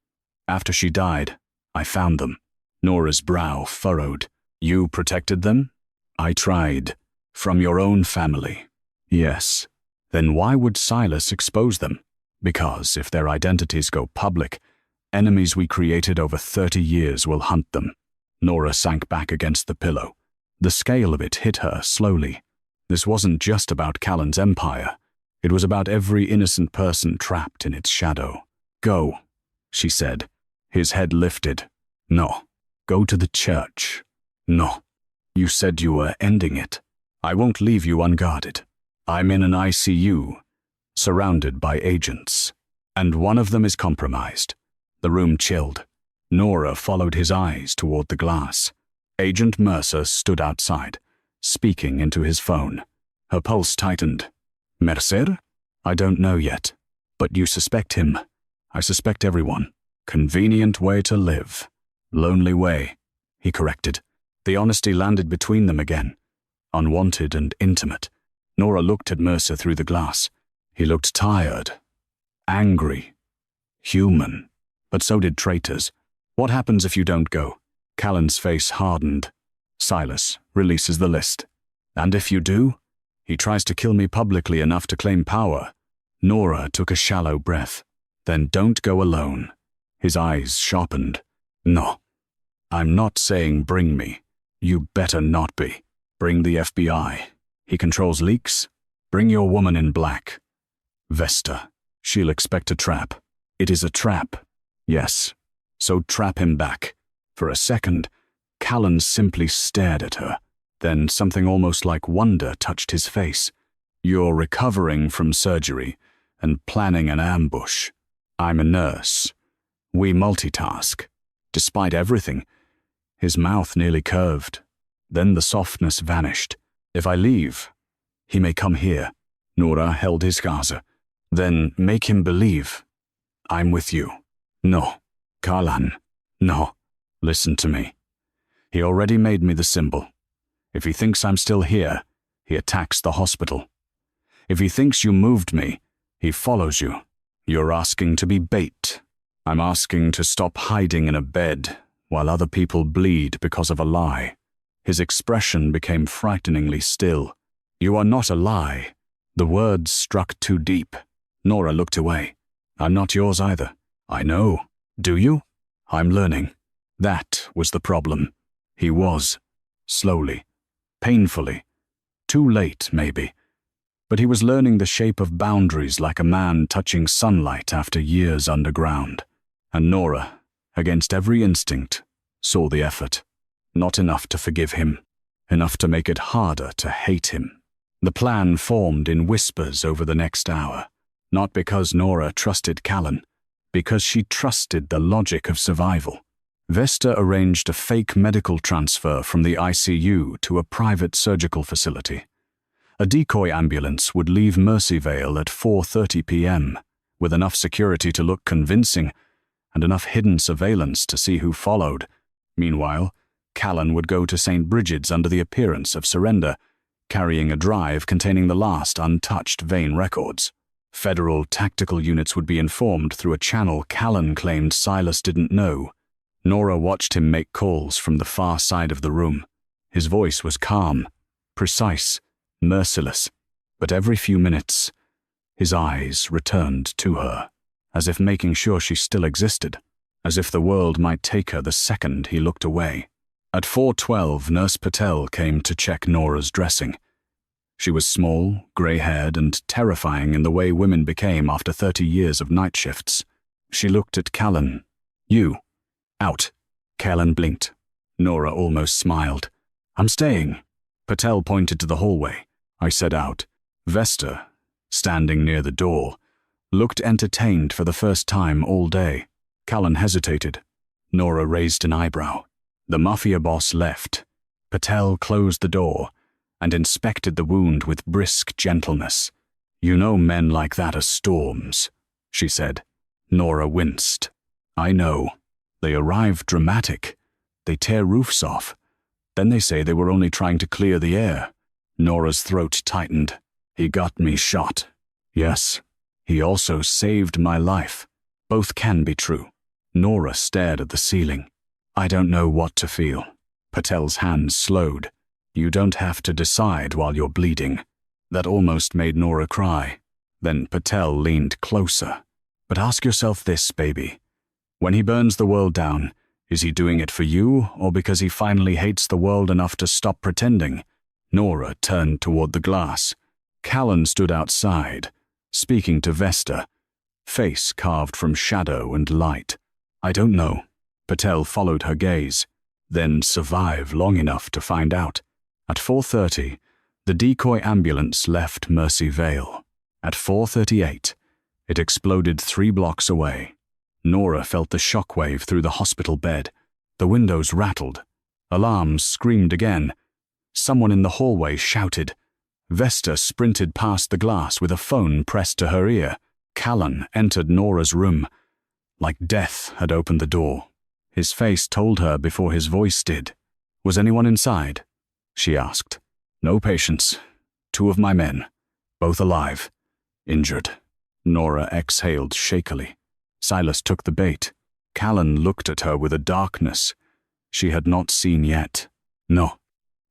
A: After she died, I found them." Nora's brow furrowed. "You protected them?" "I tried. From your own family." "Yes. Then why would Silas expose them?" "Because if their identities go public, enemies we created over 30 years will hunt them." Nora sank back against the pillow. The scale of it hit her slowly. This wasn't just about Callan's empire. It was about every innocent person trapped in its shadow. "Go," she said. His head lifted. "No. Go to the church." "No. You said you were ending it. I won't leave you unguarded. I'm in an ICU, surrounded by agents, and one of them is compromised." The room chilled. Nora followed his eyes toward the glass. Agent Mercer stood outside, speaking into his phone. Her pulse tightened. "Mercer? I don't know yet. But you suspect him. I suspect everyone. Convenient way to live. Lonely way," he corrected. The honesty landed between them again, unwanted and intimate. Nora looked at Mercer through the glass. He looked tired, angry, human. But so did traitors. "What happens if you don't go?" Callan's face hardened. "Silas releases the list. And if you do? He tries to kill me publicly enough to claim power." Nora took a shallow breath. "Then don't go alone." His eyes sharpened. "No. I'm not saying bring me. You better not be. Bring the FBI. He controls leaks. Bring your woman in black. Vesta. She'll expect a trap. It is a trap. Yes. So trap him back." For a second, Callan simply stared at her. Then something almost like wonder touched his face. "You're recovering from surgery and planning an ambush. I'm a nurse. We multitask." Despite everything, his mouth nearly curved. Then the softness vanished. If I leave, he may come here. Nora held his gaze. Then make him believe I'm with you. No, Callan, no. Listen to me. He already made me the symbol. If he thinks I'm still here, he attacks the hospital. If he thinks you moved me, he follows you. You're asking to be bait. I'm asking to stop hiding in a bed while other people bleed because of a lie. His expression became frighteningly still. You are not a lie. The words struck too deep. Nora looked away. I'm not yours either. I know. Do you? I'm learning. That was the problem. He was. Slowly. Painfully. Too late, maybe. But he was learning the shape of boundaries like a man touching sunlight after years underground. And Nora, against every instinct, saw the effort. Not enough to forgive him. Enough to make it harder to hate him. The plan formed in whispers over the next hour. Not because Nora trusted Callan, because she trusted the logic of survival. Vesta arranged a fake medical transfer from the ICU to a private surgical facility. A decoy ambulance would leave Mercy Vale at 4:30 p.m., with enough security to look convincing and enough hidden surveillance to see who followed. Meanwhile, Callan would go to St. Bridget's under the appearance of surrender, carrying a drive containing the last untouched Veyne records. Federal tactical units would be informed through a channel Callan claimed Silas didn't know. Nora watched him make calls from the far side of the room. His voice was calm, precise, merciless, but every few minutes, his eyes returned to her, as if making sure she still existed, as if the world might take her the second he looked away. At 4:12, Nurse Patel came to check Nora's dressing. She was small, grey-haired, and terrifying in the way women became after 30 years of night shifts. She looked at Callan. You. Out. Callan blinked. Nora almost smiled. I'm staying. Patel pointed to the hallway. I said out. Vesta, standing near the door, looked entertained for the first time all day. Callan hesitated. Nora raised an eyebrow. The Mafia boss left. Patel closed the door and inspected the wound with brisk gentleness. You know men like that are storms, she said. Nora winced. I know. They arrive dramatic. They tear roofs off. Then they say they were only trying to clear the air. Nora's throat tightened. He got me shot. Yes. He also saved my life. Both can be true. Nora stared at the ceiling. I don't know what to feel. Patel's hands slowed. You don't have to decide while you're bleeding. That almost made Nora cry. Then Patel leaned closer. But ask yourself this, baby. When he burns the world down, is he doing it for you or because he finally hates the world enough to stop pretending? Nora turned toward the glass. Callan stood outside, speaking to Vesta, face carved from shadow and light. I don't know. Patel followed her gaze. Then survive long enough to find out. At 4:30, the decoy ambulance left Mercy Vale. At 4:38, it exploded 3 blocks away. Nora felt the shockwave through the hospital bed. The windows rattled. Alarms screamed again. Someone in the hallway shouted. Vesta sprinted past the glass with a phone pressed to her ear. Callan entered Nora's room. Like death had opened the door. His face told her before his voice did. Was anyone inside? She asked. No patients. 2 of my men. Both alive. Injured. Nora exhaled shakily. Silas took the bait. Callan looked at her with a darkness she had not seen yet. No.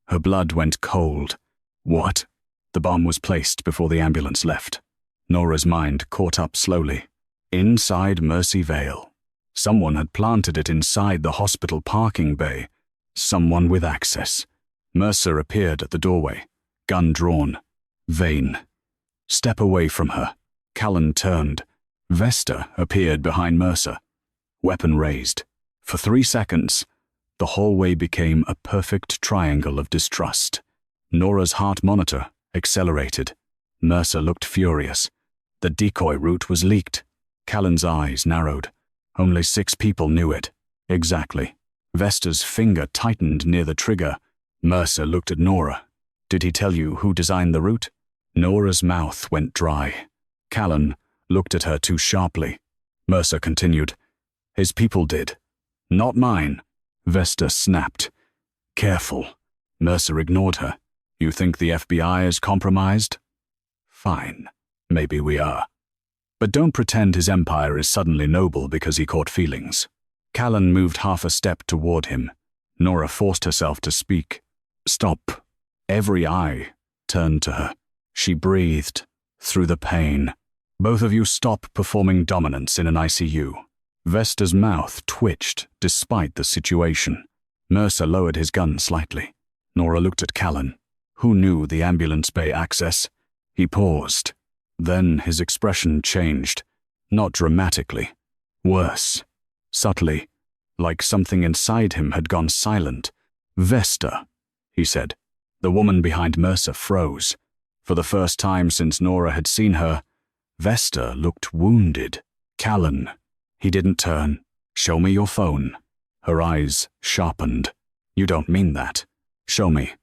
A: Her blood went cold. What? The bomb was placed before the ambulance left. Nora's mind caught up slowly. Inside Mercy Vale. Someone had planted it inside the hospital parking bay. Someone with access. Mercer appeared at the doorway, gun drawn. Veyne. Step away from her. Callan turned. Vesta appeared behind Mercer. Weapon raised. For 3 seconds, the hallway became a perfect triangle of distrust. Nora's heart monitor accelerated. Mercer looked furious. The decoy route was leaked. Callan's eyes narrowed. Only 6 people knew it. Exactly. Vesta's finger tightened near the trigger. Mercer looked at Nora. Did he tell you who designed the route? Nora's mouth went dry. Callan looked at her too sharply. Mercer continued. His people did. Not mine. Vesta snapped. Careful. Mercer ignored her. You think the FBI is compromised? Fine. Maybe we are. But don't pretend his empire is suddenly noble because he caught feelings. Callan moved half a step toward him. Nora forced herself to speak. Stop. Every eye turned to her. She breathed through the pain. Both of you stop performing dominance in an ICU. Vesta's mouth twitched despite the situation. Mercer lowered his gun slightly. Nora looked at Callan. Who knew the ambulance bay access? He paused. Then his expression changed. Not dramatically. Worse. Subtly. Like something inside him had gone silent. Vesta, he said. The woman behind Mercer froze. For the first time since Nora had seen her, Vesta looked wounded. Callan. He didn't turn. Show me your phone. Her eyes sharpened. You don't mean that. Show me.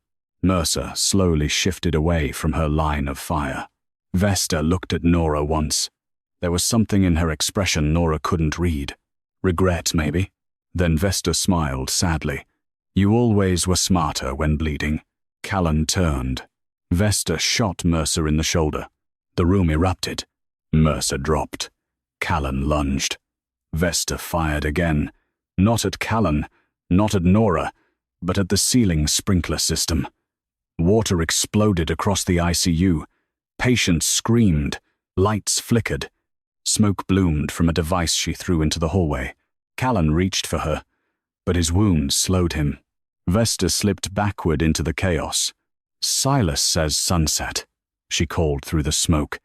A: Mercer slowly shifted away from her line of fire. Vesta looked at Nora once. There was something in her expression Nora couldn't read. Regret, maybe? Then Vesta smiled sadly. You always were smarter when bleeding. Callan turned. Vesta shot Mercer in the shoulder. The room erupted. Mercer dropped. Callan lunged. Vesta fired again. Not at Callan, not at Nora, but at the ceiling sprinkler system. Water exploded across the ICU. Patients screamed. Lights flickered. Smoke bloomed from a device she threw into the hallway. Callan reached for her, but his wound slowed him. Vesta slipped backward into the chaos. Silas says sunset, she called through the smoke.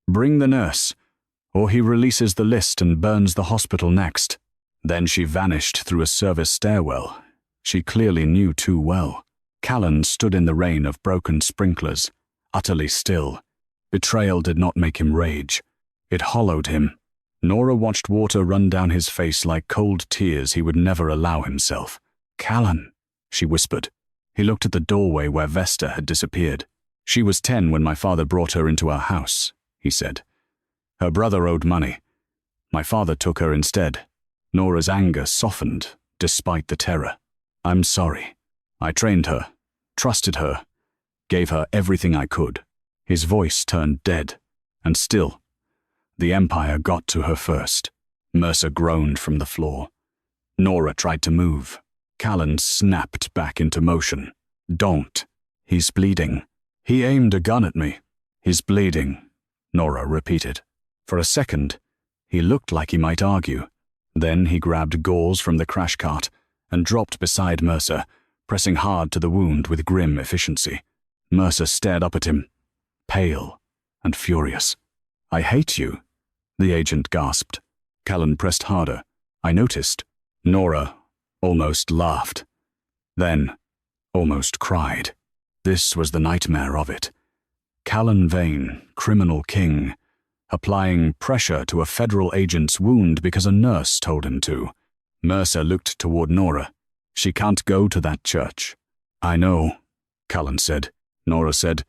A: Bring the nurse, or he releases the list and burns the hospital next. Then she vanished through a service stairwell. She clearly knew too well. Callan stood in the rain of broken sprinklers, utterly still. Betrayal did not make him rage. It hollowed him. Nora watched water run down his face like cold tears he would never allow himself. Callan, she whispered. He looked at the doorway where Vesta had disappeared. She was 10 when my father brought her into our house, he said. Her brother owed money. My father took her instead. Nora's anger softened, despite the terror. I'm sorry. I trained her, trusted her, gave her everything I could. His voice turned dead, and still, the Empire got to her first. Mercer groaned from the floor. Nora tried to move. Callan snapped back into motion. Don't. He's bleeding. He aimed a gun at me. He's bleeding, Nora repeated. For a second, he looked like he might argue. Then he grabbed gauze from the crash cart and dropped beside Mercer, pressing hard to the wound with grim efficiency. Mercer stared up at him, pale and furious. I hate you, the agent gasped. Callan pressed harder. I noticed. Nora almost laughed. Then almost cried. This was the nightmare of it. Callan Veyne, criminal king, applying pressure to a federal agent's wound because a nurse told him to. Mercer looked toward Nora. She can't go to that church. I know, Callan said. Nora said,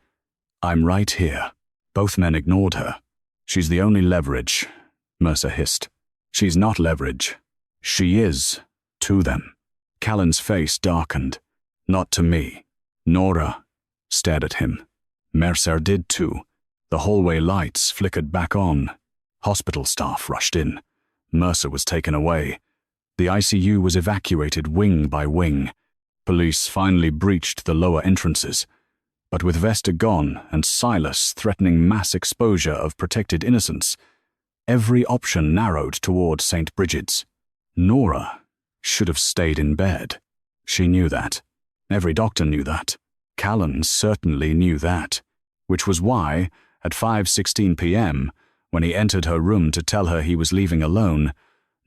A: I'm right here. Both men ignored her. She's the only leverage, Mercer hissed. She's not leverage. She is, to them. Callan's face darkened. Not to me. Nora stared at him. Mercer did too. The hallway lights flickered back on. Hospital staff rushed in. Mercer was taken away. The ICU was evacuated wing by wing. Police finally breached the lower entrances. But with Vesta gone and Silas threatening mass exposure of protected innocents, every option narrowed toward St. Bridget's. Nora should have stayed in bed. She knew that. Every doctor knew that. Callan certainly knew that, which was why, at 5:16 p.m., when he entered her room to tell her he was leaving alone,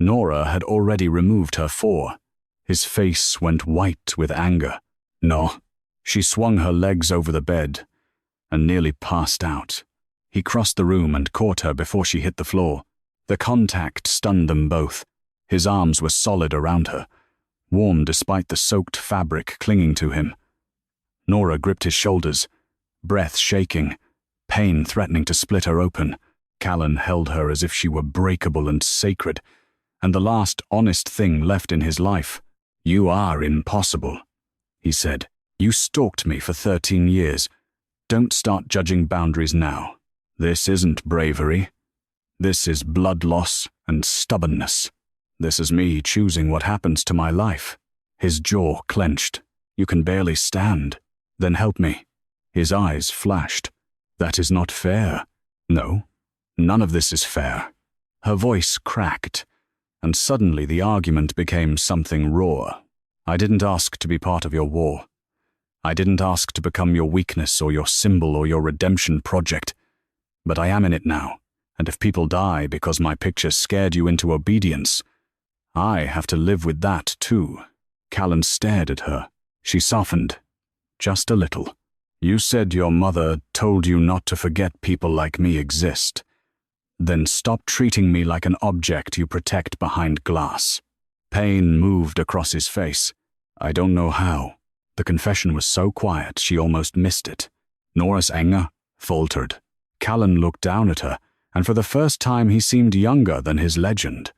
A: Nora had already removed her 4. His face went white with anger. No. She swung her legs over the bed and nearly passed out. He crossed the room and caught her before she hit the floor. The contact stunned them both. His arms were solid around her, warm despite the soaked fabric clinging to him. Nora gripped his shoulders, breath shaking, pain threatening to split her open. Callan held her as if she were breakable and sacred, and the last honest thing left in his life. "You are impossible," he said. "You stalked me for 13 years. Don't start judging boundaries now. This isn't bravery. This is blood loss and stubbornness. This is me choosing what happens to my life." His jaw clenched. "You can barely stand. Then help me." His eyes flashed. "That is not fair." "No, none of this is fair." Her voice cracked, and suddenly the argument became something raw. "I didn't ask to be part of your war. I didn't ask to become your weakness or your symbol or your redemption project. But I am in it now, and if people die because my picture scared you into obedience, I have to live with that too." Callan stared at her. She softened, just a little. "You said your mother told you not to forget people like me exist. Then stop treating me like an object you protect behind glass." Pain moved across his face. "I don't know how." The confession was so quiet she almost missed it. Nora's anger faltered. Callan looked down at her, and for the first time he seemed younger than his legend.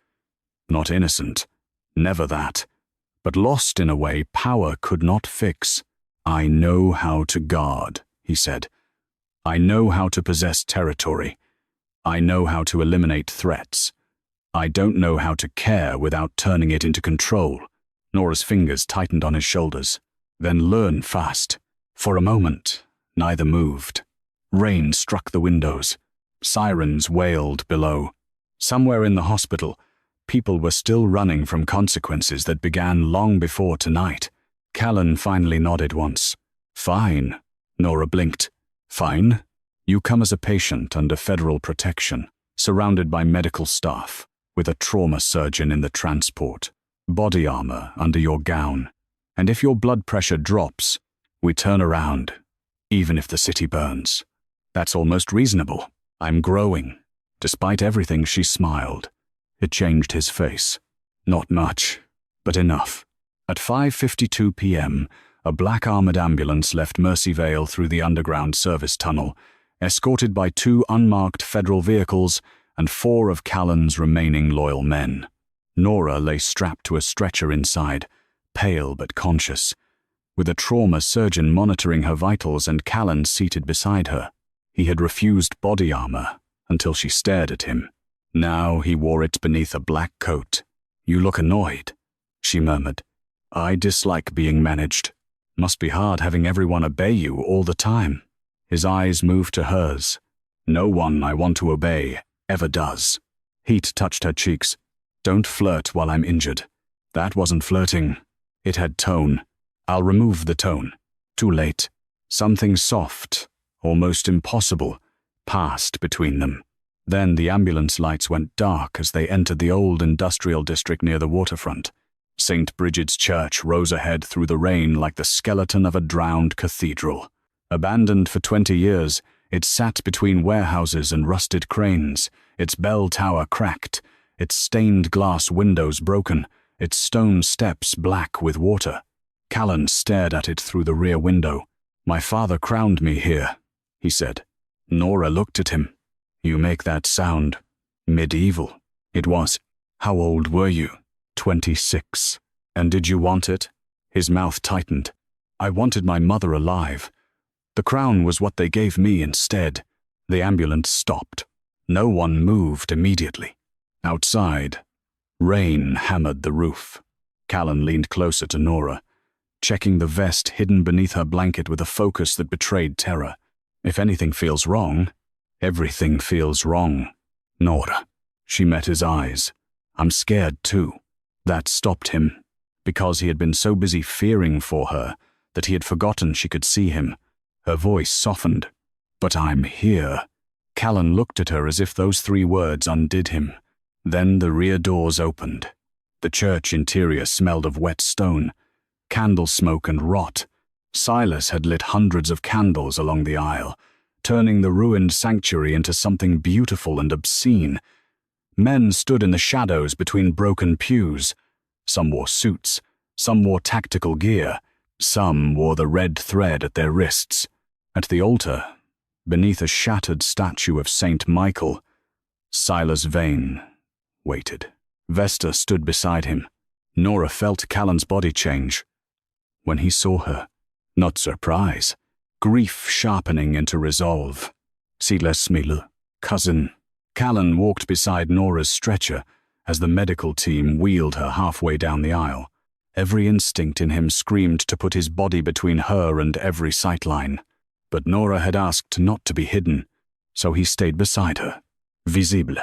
A: Not innocent, never that, but lost in a way power could not fix. "I know how to guard," he said. "I know how to possess territory. I know how to eliminate threats. I don't know how to care without turning it into control." Nora's fingers tightened on his shoulders. "Then learn fast." For a moment, neither moved. Rain struck the windows. Sirens wailed below. Somewhere in the hospital, people were still running from consequences that began long before tonight. Callan finally nodded once. "Fine." Nora blinked. "Fine? You come as a patient under federal protection, surrounded by medical staff, with a trauma surgeon in the transport, body armor under your gown. And if your blood pressure drops, we turn around, even if the city burns. That's almost reasonable. I'm growing." Despite everything, she smiled. It changed his face. "Not much, but enough." At 5:52 p.m., a black armored ambulance left Mercy Vale through the underground service tunnel, escorted by 2 unmarked federal vehicles and 4 of Callan's remaining loyal men. Nora lay strapped to a stretcher inside, pale but conscious, with a trauma surgeon monitoring her vitals and Callan seated beside her. He had refused body armor until she stared at him. Now he wore it beneath a black coat. "You look annoyed," she murmured. "I dislike being managed. Must be hard having everyone obey you all the time." His eyes moved to hers. "No one I want to obey ever does." Heat touched her cheeks. "Don't flirt while I'm injured." That wasn't flirting. It had tone. "I'll remove the tone." Too late. Something soft, almost impossible, passed between them. Then the ambulance lights went dark as they entered the old industrial district near the waterfront. St. Bridget's Church rose ahead through the rain like the skeleton of a drowned cathedral. Abandoned for 20 years, it sat between warehouses and rusted cranes, its bell tower cracked, its stained glass windows broken, its stone steps black with water. Callan stared at it through the rear window. "My father crowned me here," he said. Nora looked at him. "You make that sound medieval." It was. "How old were you?" 26. "And did you want it?" His mouth tightened. "I wanted my mother alive. The crown was what they gave me instead." The ambulance stopped. No one moved immediately. Outside, rain hammered the roof. Callan leaned closer to Nora, checking the vest hidden beneath her blanket with a focus that betrayed terror. "If anything feels wrong, everything feels wrong." "Nora." She met his eyes. "I'm scared too." That stopped him, because he had been so busy fearing for her that he had forgotten she could see him. Her voice softened. "But I'm here." Callan looked at her as if those 3 words undid him. Then the rear doors opened. The church interior smelled of wet stone, candle smoke and rot. Silas had lit hundreds of candles along the aisle, turning the ruined sanctuary into something beautiful and obscene. Men stood in the shadows between broken pews. Some wore suits, some wore tactical gear, Some wore the red thread at their wrists. At the altar, beneath a shattered statue of Saint Michael, Silas Veyne waited. Vesta stood beside him. Nora felt Callan's body change. When he saw her, not surprise, grief sharpening into resolve. Silas Mille, cousin. Callan walked beside Nora's stretcher as the medical team wheeled her halfway down the aisle. Every instinct in him screamed to put his body between her and every sightline. But Nora had asked not to be hidden, so he stayed beside her. Visible,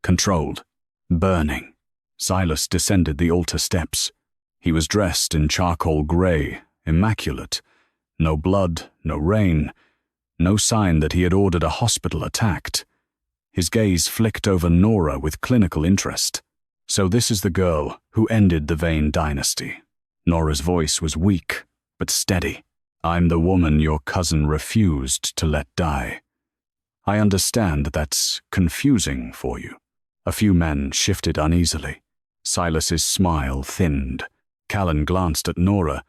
A: controlled, burning. Silas descended the altar steps. He was dressed in charcoal grey, immaculate. No blood, no rain, no sign that he had ordered a hospital attacked. His gaze flicked over Nora with clinical interest. So this is the girl who ended the Veyne dynasty. Nora's voice was weak, but steady. I'm the woman your cousin refused to let die. I understand that's confusing for you. A few men shifted uneasily. Silas's smile thinned. Callan glanced at Nora,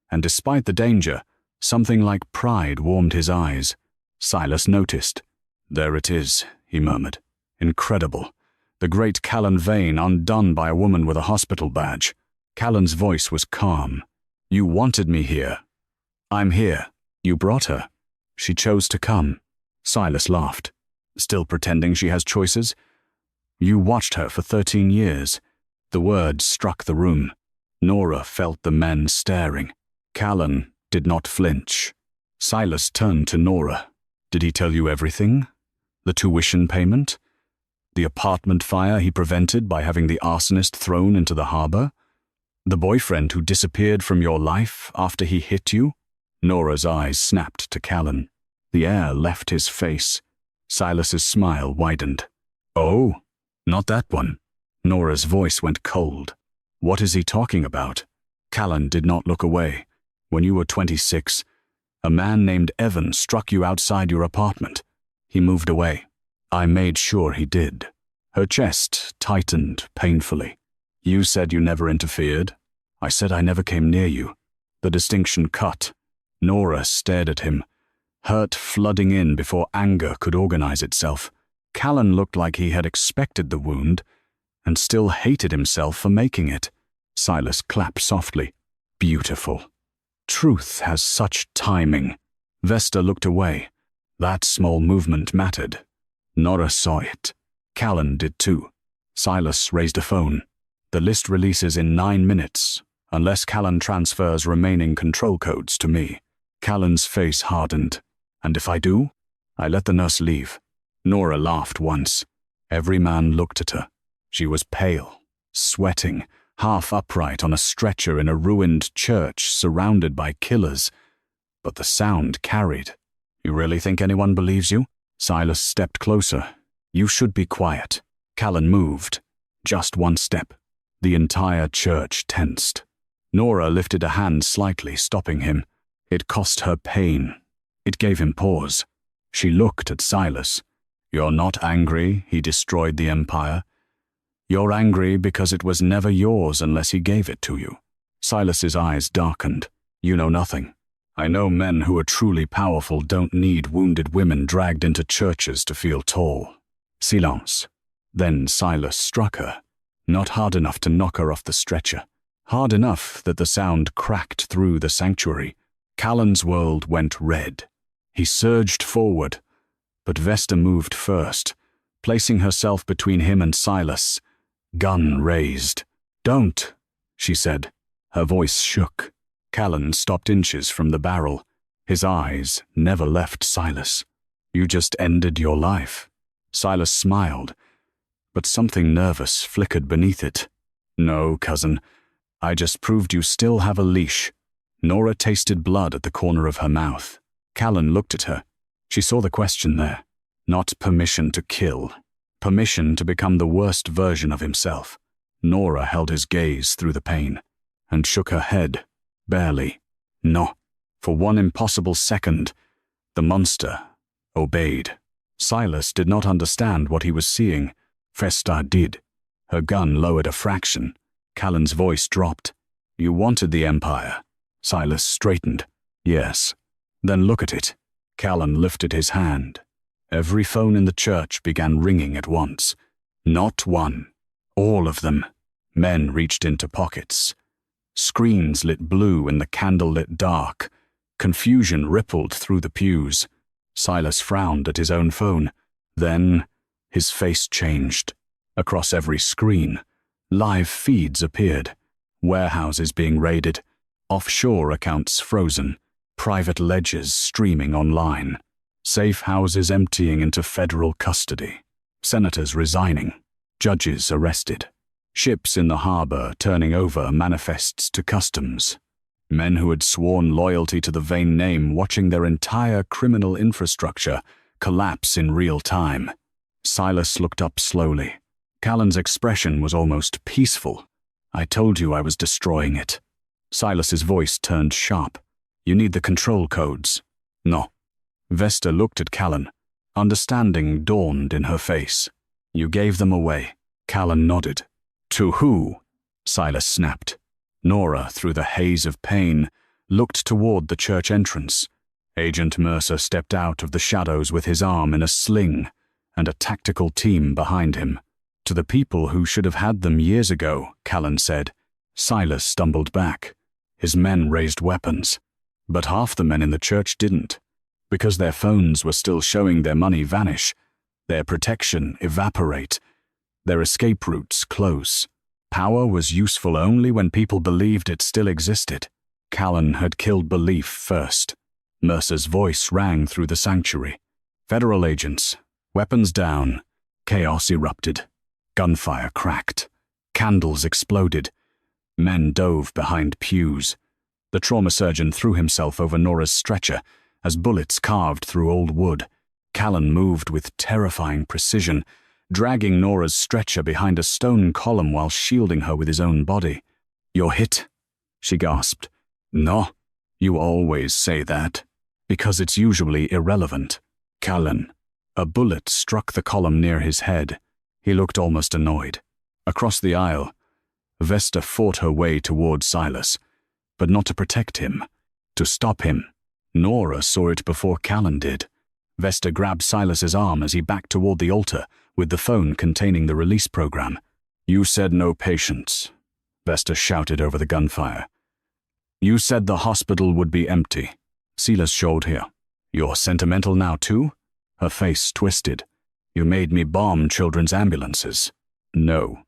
A: and despite the danger, something like pride warmed his eyes. Silas noticed. There it is, he murmured. Incredible. The great Callan Veyne undone by a woman with a hospital badge. Callan's voice was calm. You wanted me here. I'm here. You brought her. She chose to come. Silas laughed. Still pretending she has choices? You watched her for 13 years. The words struck the room. Nora felt the men staring. Callan did not flinch. Silas turned to Nora. Did he tell you everything? The tuition payment? The apartment fire he prevented by having the arsonist thrown into the harbor? The boyfriend who disappeared from your life after he hit you? Nora's eyes snapped to Callan. The air left his face. Silas's smile widened. Oh, not that one. Nora's voice went cold. What is he talking about? Callan did not look away. When you were 26, a man named Evan struck you outside your apartment. He moved away. I made sure he did. Her chest tightened painfully. You said you never interfered. I said I never came near you. The distinction cut. Nora stared at him, hurt flooding in before anger could organize itself. Callan looked like he had expected the wound and still hated himself for making it. Silas clapped softly. Beautiful. Truth has such timing. Vesta looked away. That small movement mattered. Nora saw it. Callan did too. Silas raised a phone. The list releases in 9 minutes, unless Callan transfers remaining control codes to me. Callan's face hardened. And if I do? I let the nurse leave. Nora laughed once. Every man looked at her. She was pale, sweating, half upright on a stretcher in a ruined church surrounded by killers. But the sound carried. You really think anyone believes you? Silas stepped closer. You should be quiet. Callan moved. Just one step. The entire church tensed. Nora lifted a hand slightly, stopping him. It cost her pain. It gave him pause. She looked at Silas. You're not angry he destroyed the empire. You're angry because it was never yours unless he gave it to you. Silas's eyes darkened. You know nothing. I know men who are truly powerful don't need wounded women dragged into churches to feel tall. Silence. Then Silas struck her. Not hard enough to knock her off the stretcher. Hard enough that the sound cracked through the sanctuary. Callan's world went red. He surged forward, but Vesta moved first, placing herself between him and Silas. Gun raised. Don't, she said. Her voice shook. Callan stopped inches from the barrel. His eyes never left Silas. You just ended your life. Silas smiled, but something nervous flickered beneath it. No, cousin. I just proved you still have a leash. Nora tasted blood at the corner of her mouth. Callan looked at her. She saw the question there. Not permission to kill. Permission to become the worst version of himself. Nora held his gaze through the pain and shook her head. Barely. No. For one impossible second, the monster obeyed. Silas did not understand what he was seeing. Vesta did. Her gun lowered a fraction. Callan's voice dropped. You wanted the empire. Silas straightened. Yes. Then look at it. Callan lifted his hand. Every phone in the church began ringing at once. Not one. All of them. Men reached into pockets. Screens lit blue in the candle-lit dark. Confusion rippled through the pews. Silas frowned at his own phone. Then, his face changed. Across every screen, live feeds appeared. Warehouses being raided. Offshore accounts frozen. Private ledgers streaming online. Safe houses emptying into federal custody. Senators resigning. Judges arrested. Ships in the harbor turning over manifests to customs. Men who had sworn loyalty to the Veyne name watching their entire criminal infrastructure collapse in real time. Silas looked up slowly. Callan's expression was almost peaceful. I told you I was destroying it. Silas's voice turned sharp. You need the control codes. No. Vesta looked at Callan. Understanding dawned in her face. You gave them away. Callan nodded. To who? Silas snapped. Nora, through the haze of pain, looked toward the church entrance. Agent Mercer stepped out of the shadows with his arm in a sling and a tactical team behind him. To the people who should have had them years ago, Callan said. Silas stumbled back. His men raised weapons. But half the men in the church didn't. Because their phones were still showing their money vanish, their protection evaporate, their escape routes close. Power was useful only when people believed it still existed. Callan had killed belief first. Mercer's voice rang through the sanctuary. Federal agents, weapons down. Chaos erupted. Gunfire cracked. Candles exploded. Men dove behind pews. The trauma surgeon threw himself over Nora's stretcher as bullets carved through old wood. Callan moved with terrifying precision, dragging Nora's stretcher behind a stone column while shielding her with his own body. You're hit, she gasped. No, you always say that, because it's usually irrelevant. Callan. A bullet struck the column near his head. He looked almost annoyed. Across the aisle, Vesta fought her way toward Silas, but not to protect him, to stop him. Nora saw it before Callan did. Vesta grabbed Silas's arm as he backed toward the altar with the phone containing the release program. You said no patients, Vesta shouted over the gunfire. You said the hospital would be empty. Silas showed here. You're sentimental now too? Her face twisted. You made me bomb children's ambulances. No.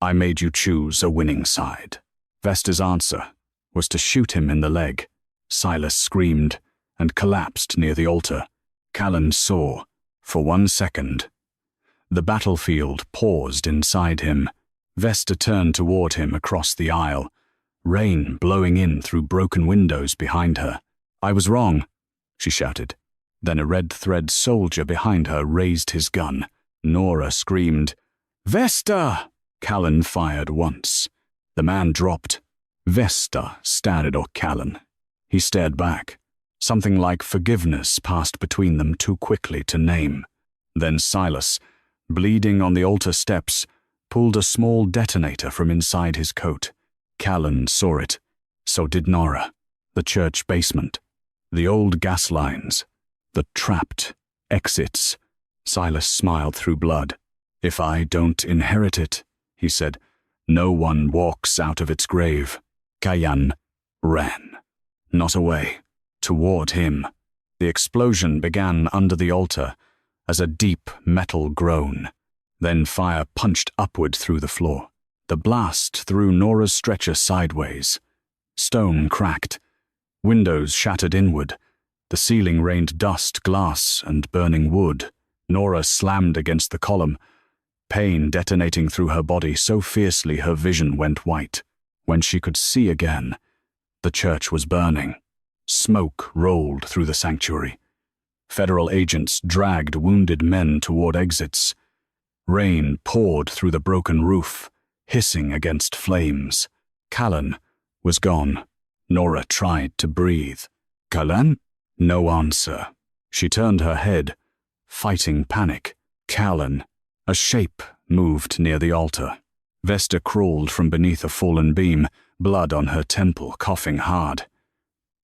A: I made you choose a winning side. Vesta's answer was to shoot him in the leg. Silas screamed and collapsed near the altar. Callan saw, for 1 second. The battlefield paused inside him. Vesta turned toward him across the aisle, rain blowing in through broken windows behind her. I was wrong, she shouted. Then a red-thread soldier behind her raised his gun. Nora screamed, Vesta! Callan fired once. The man dropped. Vesta stared at Callan. He stared back. Something like forgiveness passed between them too quickly to name. Then Silas, bleeding on the altar steps, pulled a small detonator from inside his coat. Callan saw it. So did Nora. The church basement. The old gas lines. The trapped exits. Silas smiled through blood. If I don't inherit it, he said, no one walks out of its grave. Callan ran. Not away. Toward him. The explosion began under the altar as a deep metal groan. Then fire punched upward through the floor. The blast threw Nora's stretcher sideways. Stone cracked. Windows shattered inward. The ceiling rained dust, glass, and burning wood. Nora slammed against the column, pain detonating through her body so fiercely her vision went white. When she could see again, the church was burning. Smoke rolled through the sanctuary. Federal agents dragged wounded men toward exits. Rain poured through the broken roof, hissing against flames. Callan was gone. Nora tried to breathe. Callan? No answer. She turned her head, fighting panic. Callan. A shape moved near the altar. Vesta crawled from beneath a fallen beam, blood on her temple, coughing hard.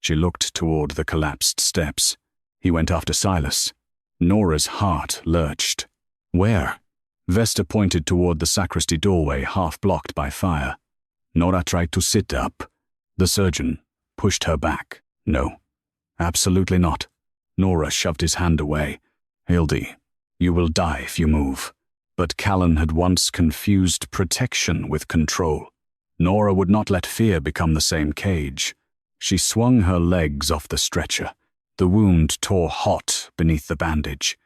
A: She looked toward the collapsed steps. He went after Silas. Nora's heart lurched. Where? Vesta pointed toward the sacristy doorway, half blocked by fire. Nora tried to sit up. The surgeon pushed her back. No, absolutely not. Nora shoved his hand away. Hildy, you will die if you move. But Callan had once confused protection with control. Nora would not let fear become the same cage. She swung her legs off the stretcher. The wound tore hot beneath the bandage.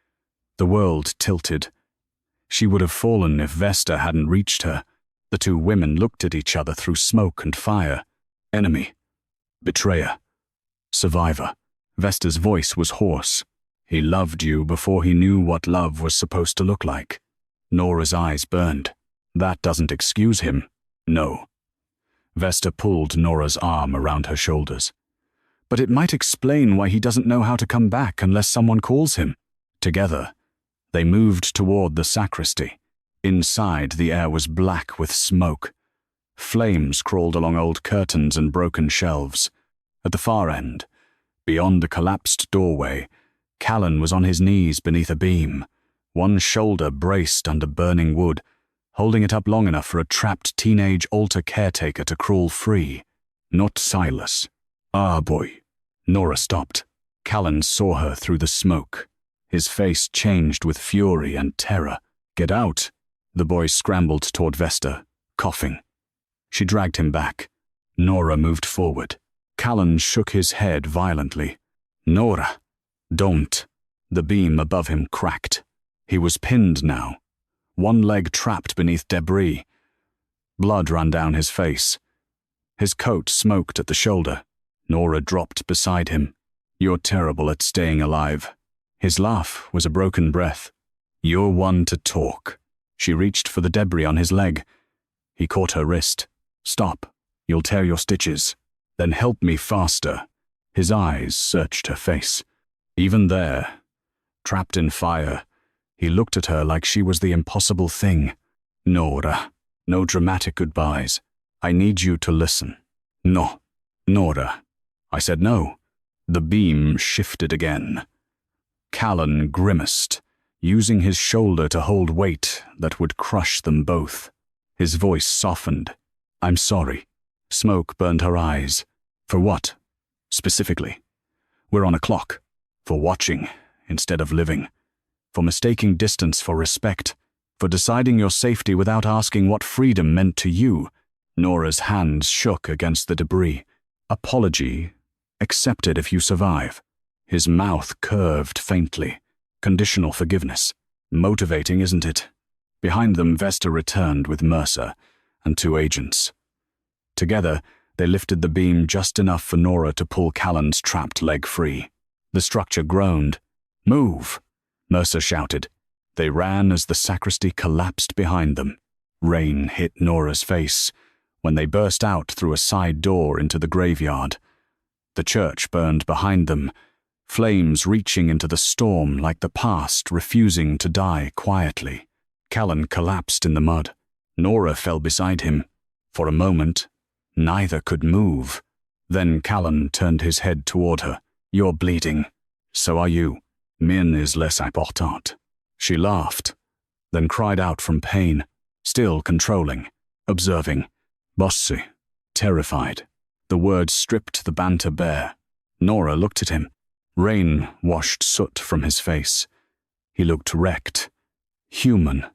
A: The world tilted. She would have fallen if Vesta hadn't reached her. The two women looked at each other through smoke and fire. Enemy. Betrayer. Survivor. Vesta's voice was hoarse. He loved you before he knew what love was supposed to look like. Nora's eyes burned. That doesn't excuse him. No. Vesta pulled Nora's arm around her shoulders. But it might explain why he doesn't know how to come back unless someone calls him. Together, they moved toward the sacristy. Inside, the air was black with smoke. Flames crawled along old curtains and broken shelves. At the far end, beyond a collapsed doorway, Callan was on his knees beneath a beam, one shoulder braced under burning wood, holding it up long enough for a trapped teenage altar caretaker to crawl free. Not Silas. Ah, boy. Nora stopped. Callan saw her through the smoke. His face changed with fury and terror. Get out. The boy scrambled toward Vesta, coughing. She dragged him back. Nora moved forward. Callan shook his head violently. Nora, don't. The beam above him cracked. He was pinned now, one leg trapped beneath debris. Blood ran down his face. His coat smoked at the shoulder. Nora dropped beside him. You're terrible at staying alive. His laugh was a broken breath. You're one to talk. She reached for the debris on his leg. He caught her wrist. Stop. You'll tear your stitches. Then help me faster. His eyes searched her face. Even there, trapped in fire, he looked at her like she was the impossible thing. Nora, no dramatic goodbyes. I need you to listen. No. Nora. I said no. The beam shifted again. Callan grimaced, using his shoulder to hold weight that would crush them both. His voice softened. I'm sorry. Smoke burned her eyes. For what? Specifically. We're on a clock. For watching instead of living. For mistaking distance for respect. For deciding your safety without asking what freedom meant to you. Nora's hands shook against the debris. Apology. Accepted if you survive. His mouth curved faintly. Conditional forgiveness. Motivating, isn't it? Behind them, Vesta returned with Mercer and two agents. Together, they lifted the beam just enough for Nora to pull Callan's trapped leg free. The structure groaned. Move! Mercer shouted. They ran as the sacristy collapsed behind them. Rain hit Nora's face when they burst out through a side door into the graveyard. The church burned behind them, flames reaching into the storm like the past refusing to die quietly. Callan collapsed in the mud. Nora fell beside him. For a moment, neither could move. Then Callan turned his head toward her. You're bleeding. So are you. Mien is less important. She laughed, then cried out from pain, still controlling, observing. Bossy, terrified. The words stripped the banter bare. Nora looked at him. Rain washed soot from his face. He looked wrecked. Human.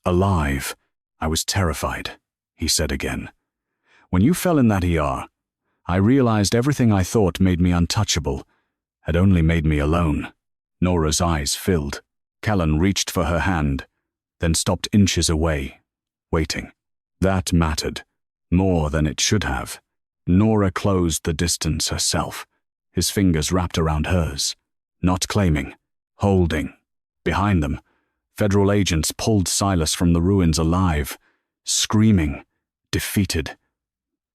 A: Alive. I was terrified, he said again. When you fell in that ER, I realized everything I thought made me untouchable had only made me alone. Nora's eyes filled. Callan reached for her hand, then stopped inches away, waiting. That mattered, more than it should have. Nora closed the distance herself, his fingers wrapped around hers, not claiming, holding. Behind them, federal agents pulled Silas from the ruins alive, screaming, defeated.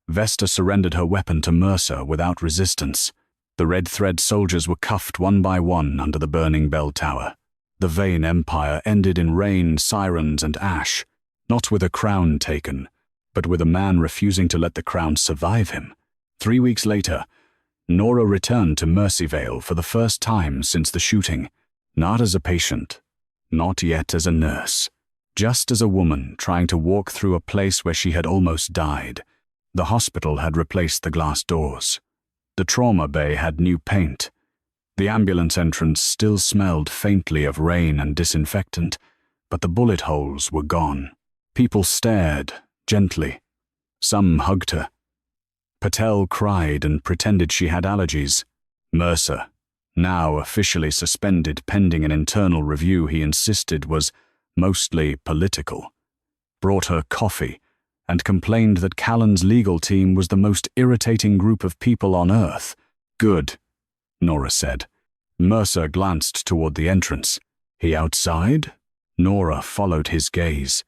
A: Vesta surrendered her weapon to Mercer without resistance. The red thread soldiers were cuffed one by one under the burning bell tower. The Veyne Empire ended in rain, sirens, and ash, not with a crown taken, but with a man refusing to let the crown survive him. 3 weeks later, Nora returned to Mercy Vale for the first time since the shooting, not as a patient, not yet as a nurse, just as a woman trying to walk through a place where she had almost died. The hospital had replaced the glass doors. The trauma bay had new paint. The ambulance entrance still smelled faintly of rain and disinfectant, but the bullet holes were gone. People stared, gently. Some hugged her. Patel cried and pretended she had allergies. Mercer, now officially suspended pending an internal review he insisted was mostly political, brought her coffee and complained that Callan's legal team was the most irritating group of people on earth. Good, Nora said. Mercer glanced toward the entrance. He outside? Nora followed his gaze.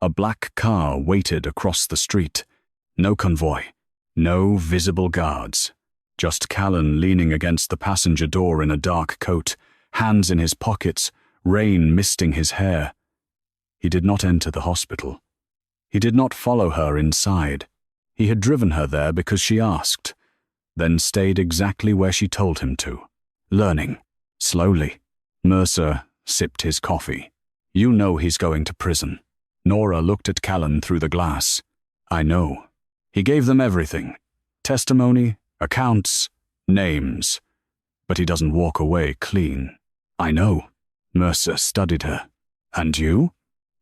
A: A black car waited across the street. No convoy. No visible guards. Just Callan leaning against the passenger door in a dark coat, hands in his pockets, rain misting his hair. He did not enter the hospital. He did not follow her inside. He had driven her there because she asked, then stayed exactly where she told him to, learning, slowly. Mercer sipped his coffee. You know he's going to prison. Nora looked at Callan through the glass. I know. He gave them everything. Testimony, accounts, names. But he doesn't walk away clean. I know. Mercer studied her. And you?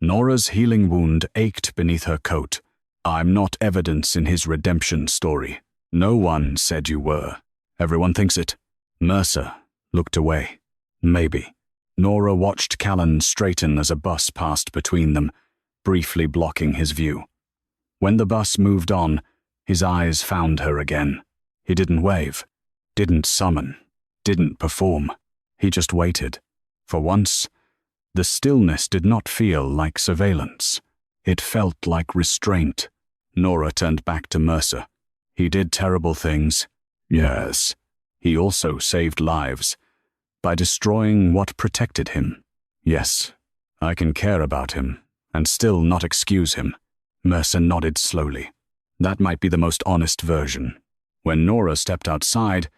A: Nora's healing wound ached beneath her coat. I'm not evidence in his redemption story. No one said you were. Everyone thinks it. Mercer looked away. Maybe. Nora watched Callan straighten as a bus passed between them, briefly blocking his view. When the bus moved on, his eyes found her again. He didn't wave, didn't summon, didn't perform. He just waited. For once, the stillness did not feel like surveillance. It felt like restraint. Nora turned back to Mercer. He did terrible things. Yes. He also saved lives by destroying what protected him. Yes, I can care about him and still not excuse him. Mercer nodded slowly. That might be the most honest version. When Nora stepped outside,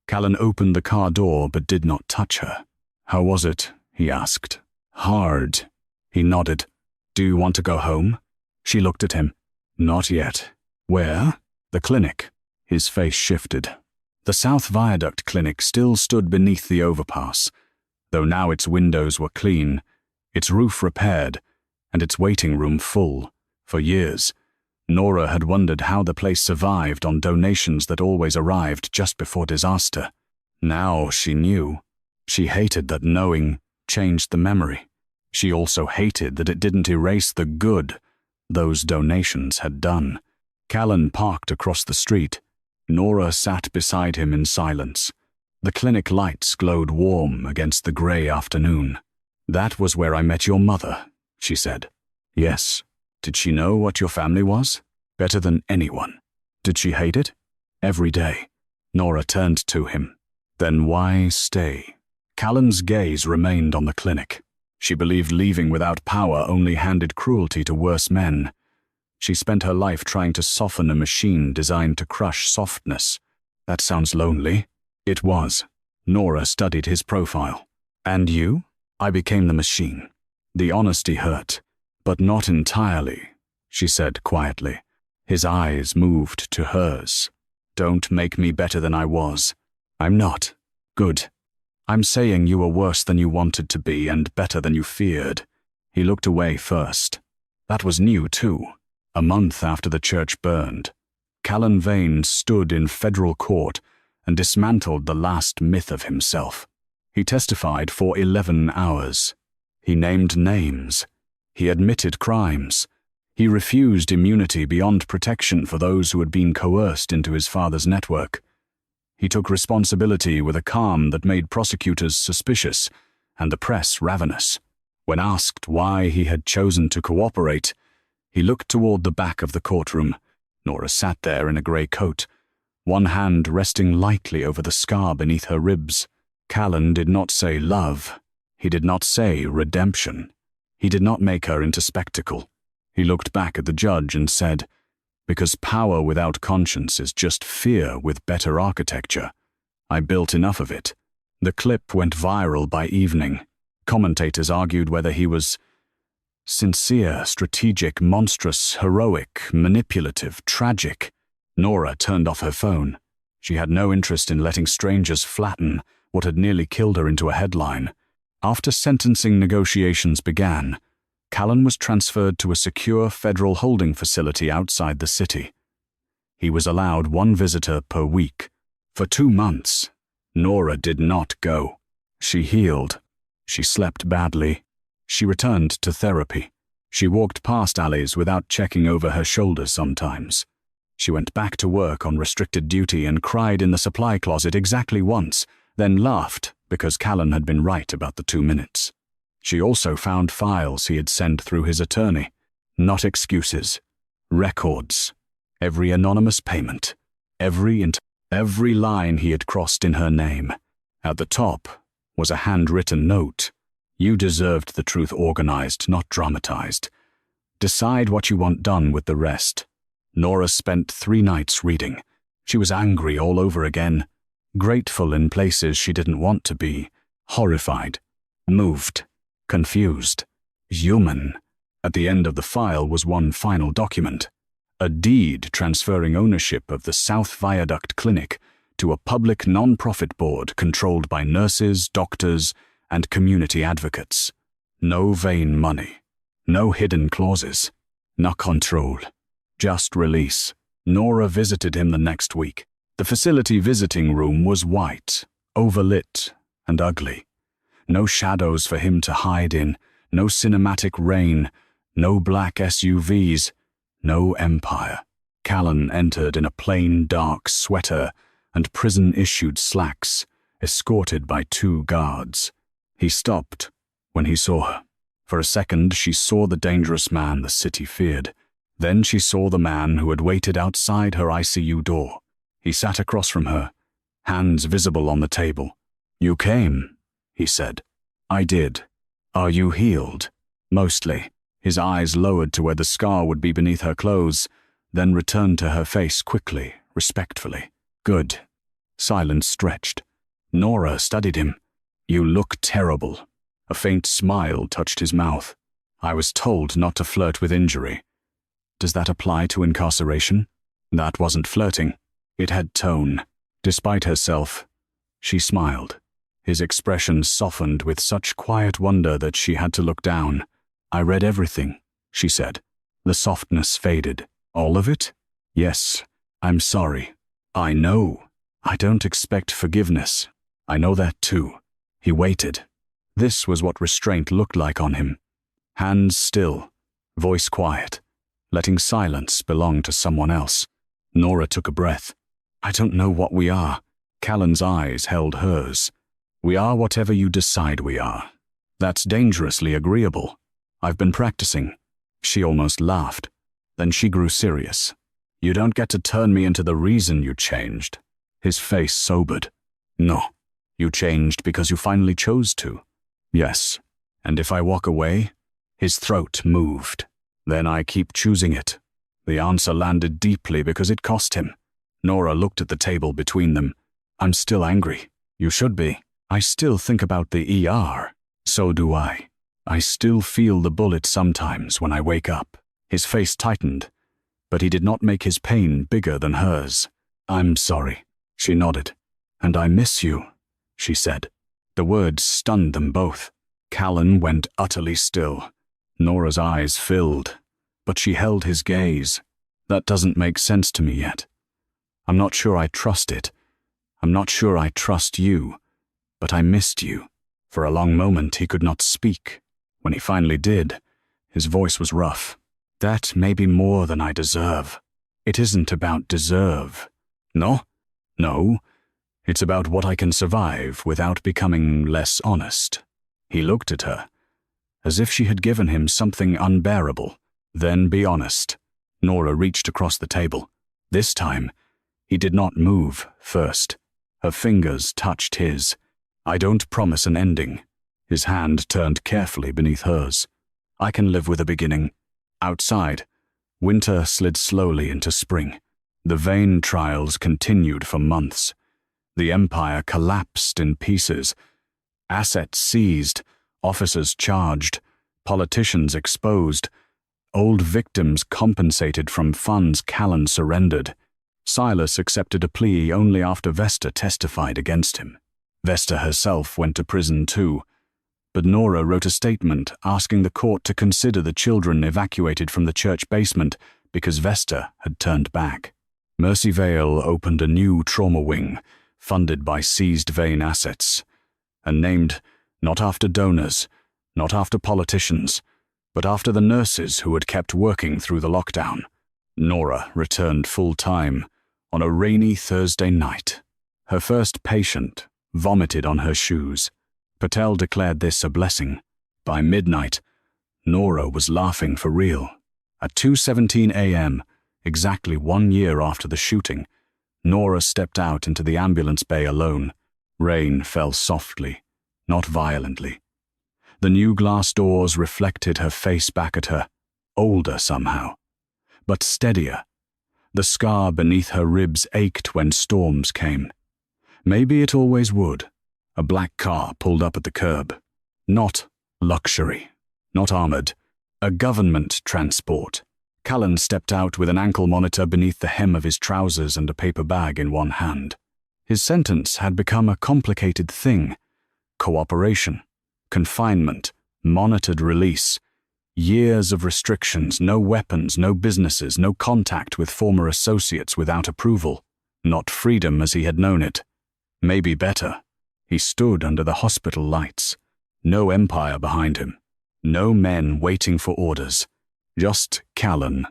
A: Callan opened the car door but did not touch her. How was it? He asked. Hard. He nodded. Do you want to go home? She looked at him. Not yet. Where? The clinic. His face shifted. The South Viaduct clinic still stood beneath the overpass, though now its windows were clean, its roof repaired, and its waiting room full. For years, Nora had wondered how the place survived on donations that always arrived just before disaster. Now she knew. She hated that knowing changed the memory. She also hated that it didn't erase the good those donations had done. Callan parked across the street. Nora sat beside him in silence. The clinic lights glowed warm against the grey afternoon. That was where I met your mother, she said. Yes. Did she know what your family was? Better than anyone. Did she hate it? Every day. Nora turned to him. Then why stay? Callan's gaze remained on the clinic. She believed leaving without power only handed cruelty to worse men. She spent her life trying to soften a machine designed to crush softness. That sounds lonely. It was. Nora studied his profile. And you? I became the machine. The honesty hurt, but not entirely, she said quietly. His eyes moved to hers. Don't make me better than I was. I'm not. Good. I'm saying you were worse than you wanted to be and better than you feared. He looked away first. That was new too. A month after the church burned, Callan Veyne stood in federal court and dismantled the last myth of himself. He testified for 11 hours. He named names. He admitted crimes. He refused immunity beyond protection for those who had been coerced into his father's network. He took responsibility with a calm that made prosecutors suspicious and the press ravenous. When asked why he had chosen to cooperate, he looked toward the back of the courtroom. Nora sat there in a grey coat, one hand resting lightly over the scar beneath her ribs. Callan did not say love. He did not say redemption. He did not make her into spectacle. He looked back at the judge and said, Because power without conscience is just fear with better architecture. I built enough of it. The clip went viral by evening. Commentators argued whether he was sincere, strategic, monstrous, heroic, manipulative, tragic. Nora turned off her phone. She had no interest in letting strangers flatten what had nearly killed her into a headline. After sentencing negotiations began, Callan was transferred to a secure federal holding facility outside the city. He was allowed one visitor per week. For 2 months, Nora did not go. She healed. She slept badly. She returned to therapy. She walked past alleys without checking over her shoulder sometimes. She went back to work on restricted duty and cried in the supply closet exactly once, then laughed because Callan had been right about the 2 minutes. She also found files he had sent through his attorney. Not excuses. Records. Every anonymous payment. Every line he had crossed in her name. At the top was a handwritten note. You deserved the truth organized, not dramatized. Decide what you want done with the rest. Nora spent 3 nights reading. She was angry all over again. Grateful in places she didn't want to be. Horrified. Moved. Confused. Human. At the end of the file was one final document. A deed transferring ownership of the South Viaduct Clinic to a public non-profit board controlled by nurses, doctors, and community advocates. No vain money. No hidden clauses. No control. Just release. Nora visited him the next week. The facility visiting room was white, overlit, and ugly. No shadows for him to hide in, no cinematic rain, no black SUVs, no empire. Callan entered in a plain dark sweater and prison-issued slacks, escorted by 2 guards. He stopped when he saw her. For a second, she saw the dangerous man the city feared. Then she saw the man who had waited outside her ICU door. He sat across from her, hands visible on the table. You came, he said. I did. Are you healed? Mostly. His eyes lowered to where the scar would be beneath her clothes, then returned to her face quickly, respectfully. Good. Silence stretched. Nora studied him. You look terrible. A faint smile touched his mouth. I was told not to flirt with injury. Does that apply to incarceration? That wasn't flirting. It had tone. Despite herself, she smiled. His expression softened with such quiet wonder that she had to look down. I read everything, she said. The softness faded. All of it? Yes. I'm sorry. I know. I don't expect forgiveness. I know that too. He waited. This was what restraint looked like on him. Hands still, voice quiet, letting silence belong to someone else. Nora took a breath. I don't know what we are. Callan's eyes held hers. We are whatever you decide we are. That's dangerously agreeable. I've been practicing. She almost laughed. Then she grew serious. You don't get to turn me into the reason you changed. His face sobered. No. You changed because you finally chose to. Yes. And if I walk away? His throat moved. Then I keep choosing it. The answer landed deeply because it cost him. Nora looked at the table between them. I'm still angry. You should be. I still think about the ER. So do I. I still feel the bullet sometimes when I wake up. His face tightened, but he did not make his pain bigger than hers. I'm sorry. She nodded. And I miss you, she said. The words stunned them both. Callan went utterly still. Nora's eyes filled, but she held his gaze. That doesn't make sense to me yet. I'm not sure I trust it. I'm not sure I trust you, but I missed you. For a long moment he could not speak. When he finally did, his voice was rough. That may be more than I deserve. It isn't about deserve. No? No. It's about what I can survive without becoming less honest. He looked at her, as if she had given him something unbearable. Then be honest. Nora reached across the table. This time, he did not move first. Her fingers touched his. I don't promise an ending. His hand turned carefully beneath hers. I can live with a beginning. Outside, Winter slid slowly into spring. The Veyne trials continued for months. The empire collapsed in pieces. Assets seized, officers charged, politicians exposed. Old victims compensated from funds Callan surrendered. Silas accepted a plea only after Vesta testified against him. Vesta herself went to prison too, but Nora wrote a statement asking the court to consider the children evacuated from the church basement because Vesta had turned back. Mercy Vale opened a new trauma wing, funded by seized Veyne assets, and named not after donors, not after politicians, but after the nurses who had kept working through the lockdown. Nora returned full-time on a rainy Thursday night. Her first patient vomited on her shoes. Patel declared this a blessing. By midnight, Nora was laughing for real. At 2:17 a.m., exactly 1 year after the shooting, Nora stepped out into the ambulance bay alone. Rain fell softly, not violently. The new glass doors reflected her face back at her, older somehow, but steadier. The scar beneath her ribs ached when storms came. Maybe it always would. A black car pulled up at the curb. Not luxury, not armored. A government transport. Callan stepped out with an ankle monitor beneath the hem of his trousers and a paper bag in one hand. His sentence had become a complicated thing. Cooperation, confinement, monitored release. Years of restrictions, no weapons, no businesses, no contact with former associates without approval. Not freedom as he had known it. Maybe better. He stood under the hospital lights. No empire behind him. No men waiting for orders. Just Callan.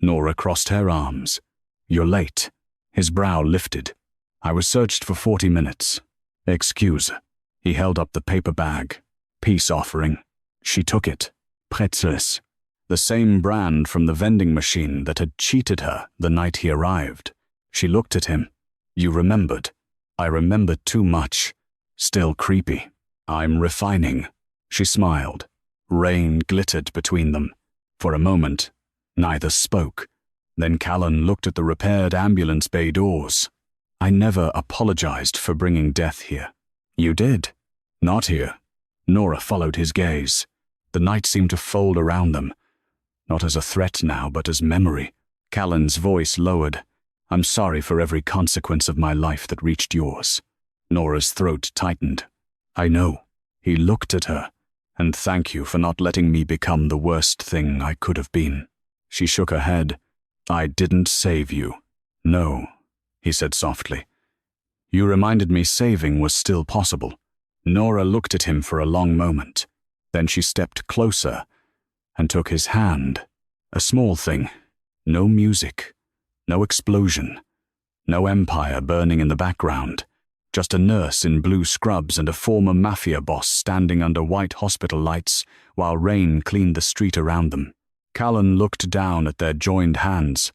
A: Nora crossed her arms. "You're late." His brow lifted. "I was searched for 40 minutes. Excuse." He held up the paper bag. Peace offering. She took it. Pretzels. The same brand from the vending machine that had cheated her the night he arrived. She looked at him. "You remembered." "I remembered too much. Still creepy." "I'm refining." She smiled. Rain glittered between them. For a moment, neither spoke. Then Callan looked at the repaired ambulance bay doors. "I never apologized for bringing death here." "You did." "Not here." Nora followed his gaze. The night seemed to fold around them, not as a threat now, but as memory. Callan's voice lowered. "I'm sorry for every consequence of my life that reached yours." Nora's throat tightened. "I know." He looked at her. "And thank you for not letting me become the worst thing I could have been." She shook her head. "I didn't save you." "No," he said softly. "You reminded me saving was still possible." Nora looked at him for a long moment. Then she stepped closer and took his hand. A small thing. No music. No explosion. No empire burning in the background. Just a nurse in blue scrubs and a former Mafia boss standing under white hospital lights while rain cleaned the street around them. Callan looked down at their joined hands,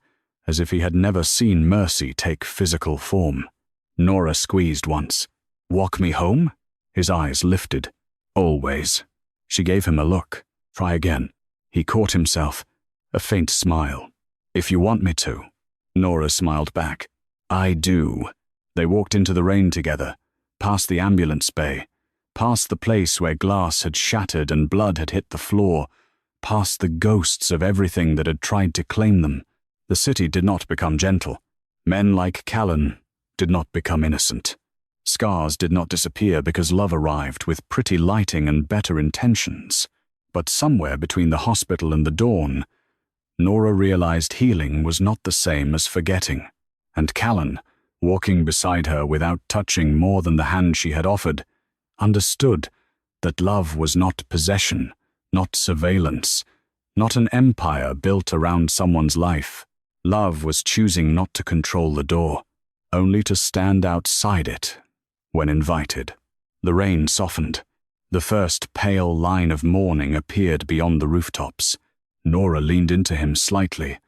A: as if he had never seen mercy take physical form. Nora squeezed once. "Walk me home?" His eyes lifted. "Always." She gave him a look. "Try again." He caught himself. A faint smile. "If you want me to." Nora smiled back. "I do." They walked into the rain together, past the ambulance bay, past the place where glass had shattered and blood had hit the floor, past the ghosts of everything that had tried to claim them. The city did not become gentle. Men like Callan did not become innocent. Scars did not disappear because love arrived with pretty lighting and better intentions. But somewhere between the hospital and the dawn, Nora realized healing was not the same as forgetting. And Callan, walking beside her without touching more than the hand she had offered, understood that love was not possession, not surveillance, not an empire built around someone's life. Love was choosing not to control the door, only to stand outside it when invited. The rain softened. The first pale line of morning appeared beyond the rooftops. Nora leaned into him slightly,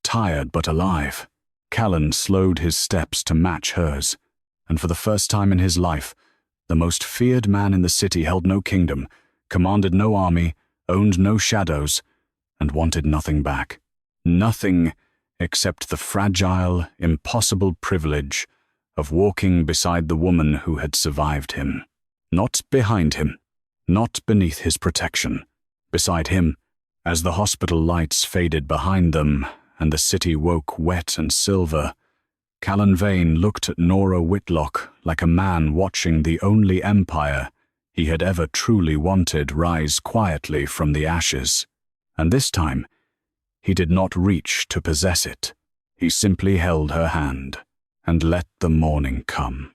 A: tired but alive. Callan slowed his steps to match hers, and for the first time in his life, the most feared man in the city held no kingdom, commanded no army, owned no shadows, and wanted nothing back. Nothing except the fragile, impossible privilege of walking beside the woman who had survived him. Not behind him, not beneath his protection. Beside him, as the hospital lights faded behind them and the city woke wet and silver, Callan Veyne looked at Nora Whitlock like a man watching the only empire he had ever truly wanted rise quietly from the ashes. And this time, he did not reach to possess it. He simply held her hand and let the morning come.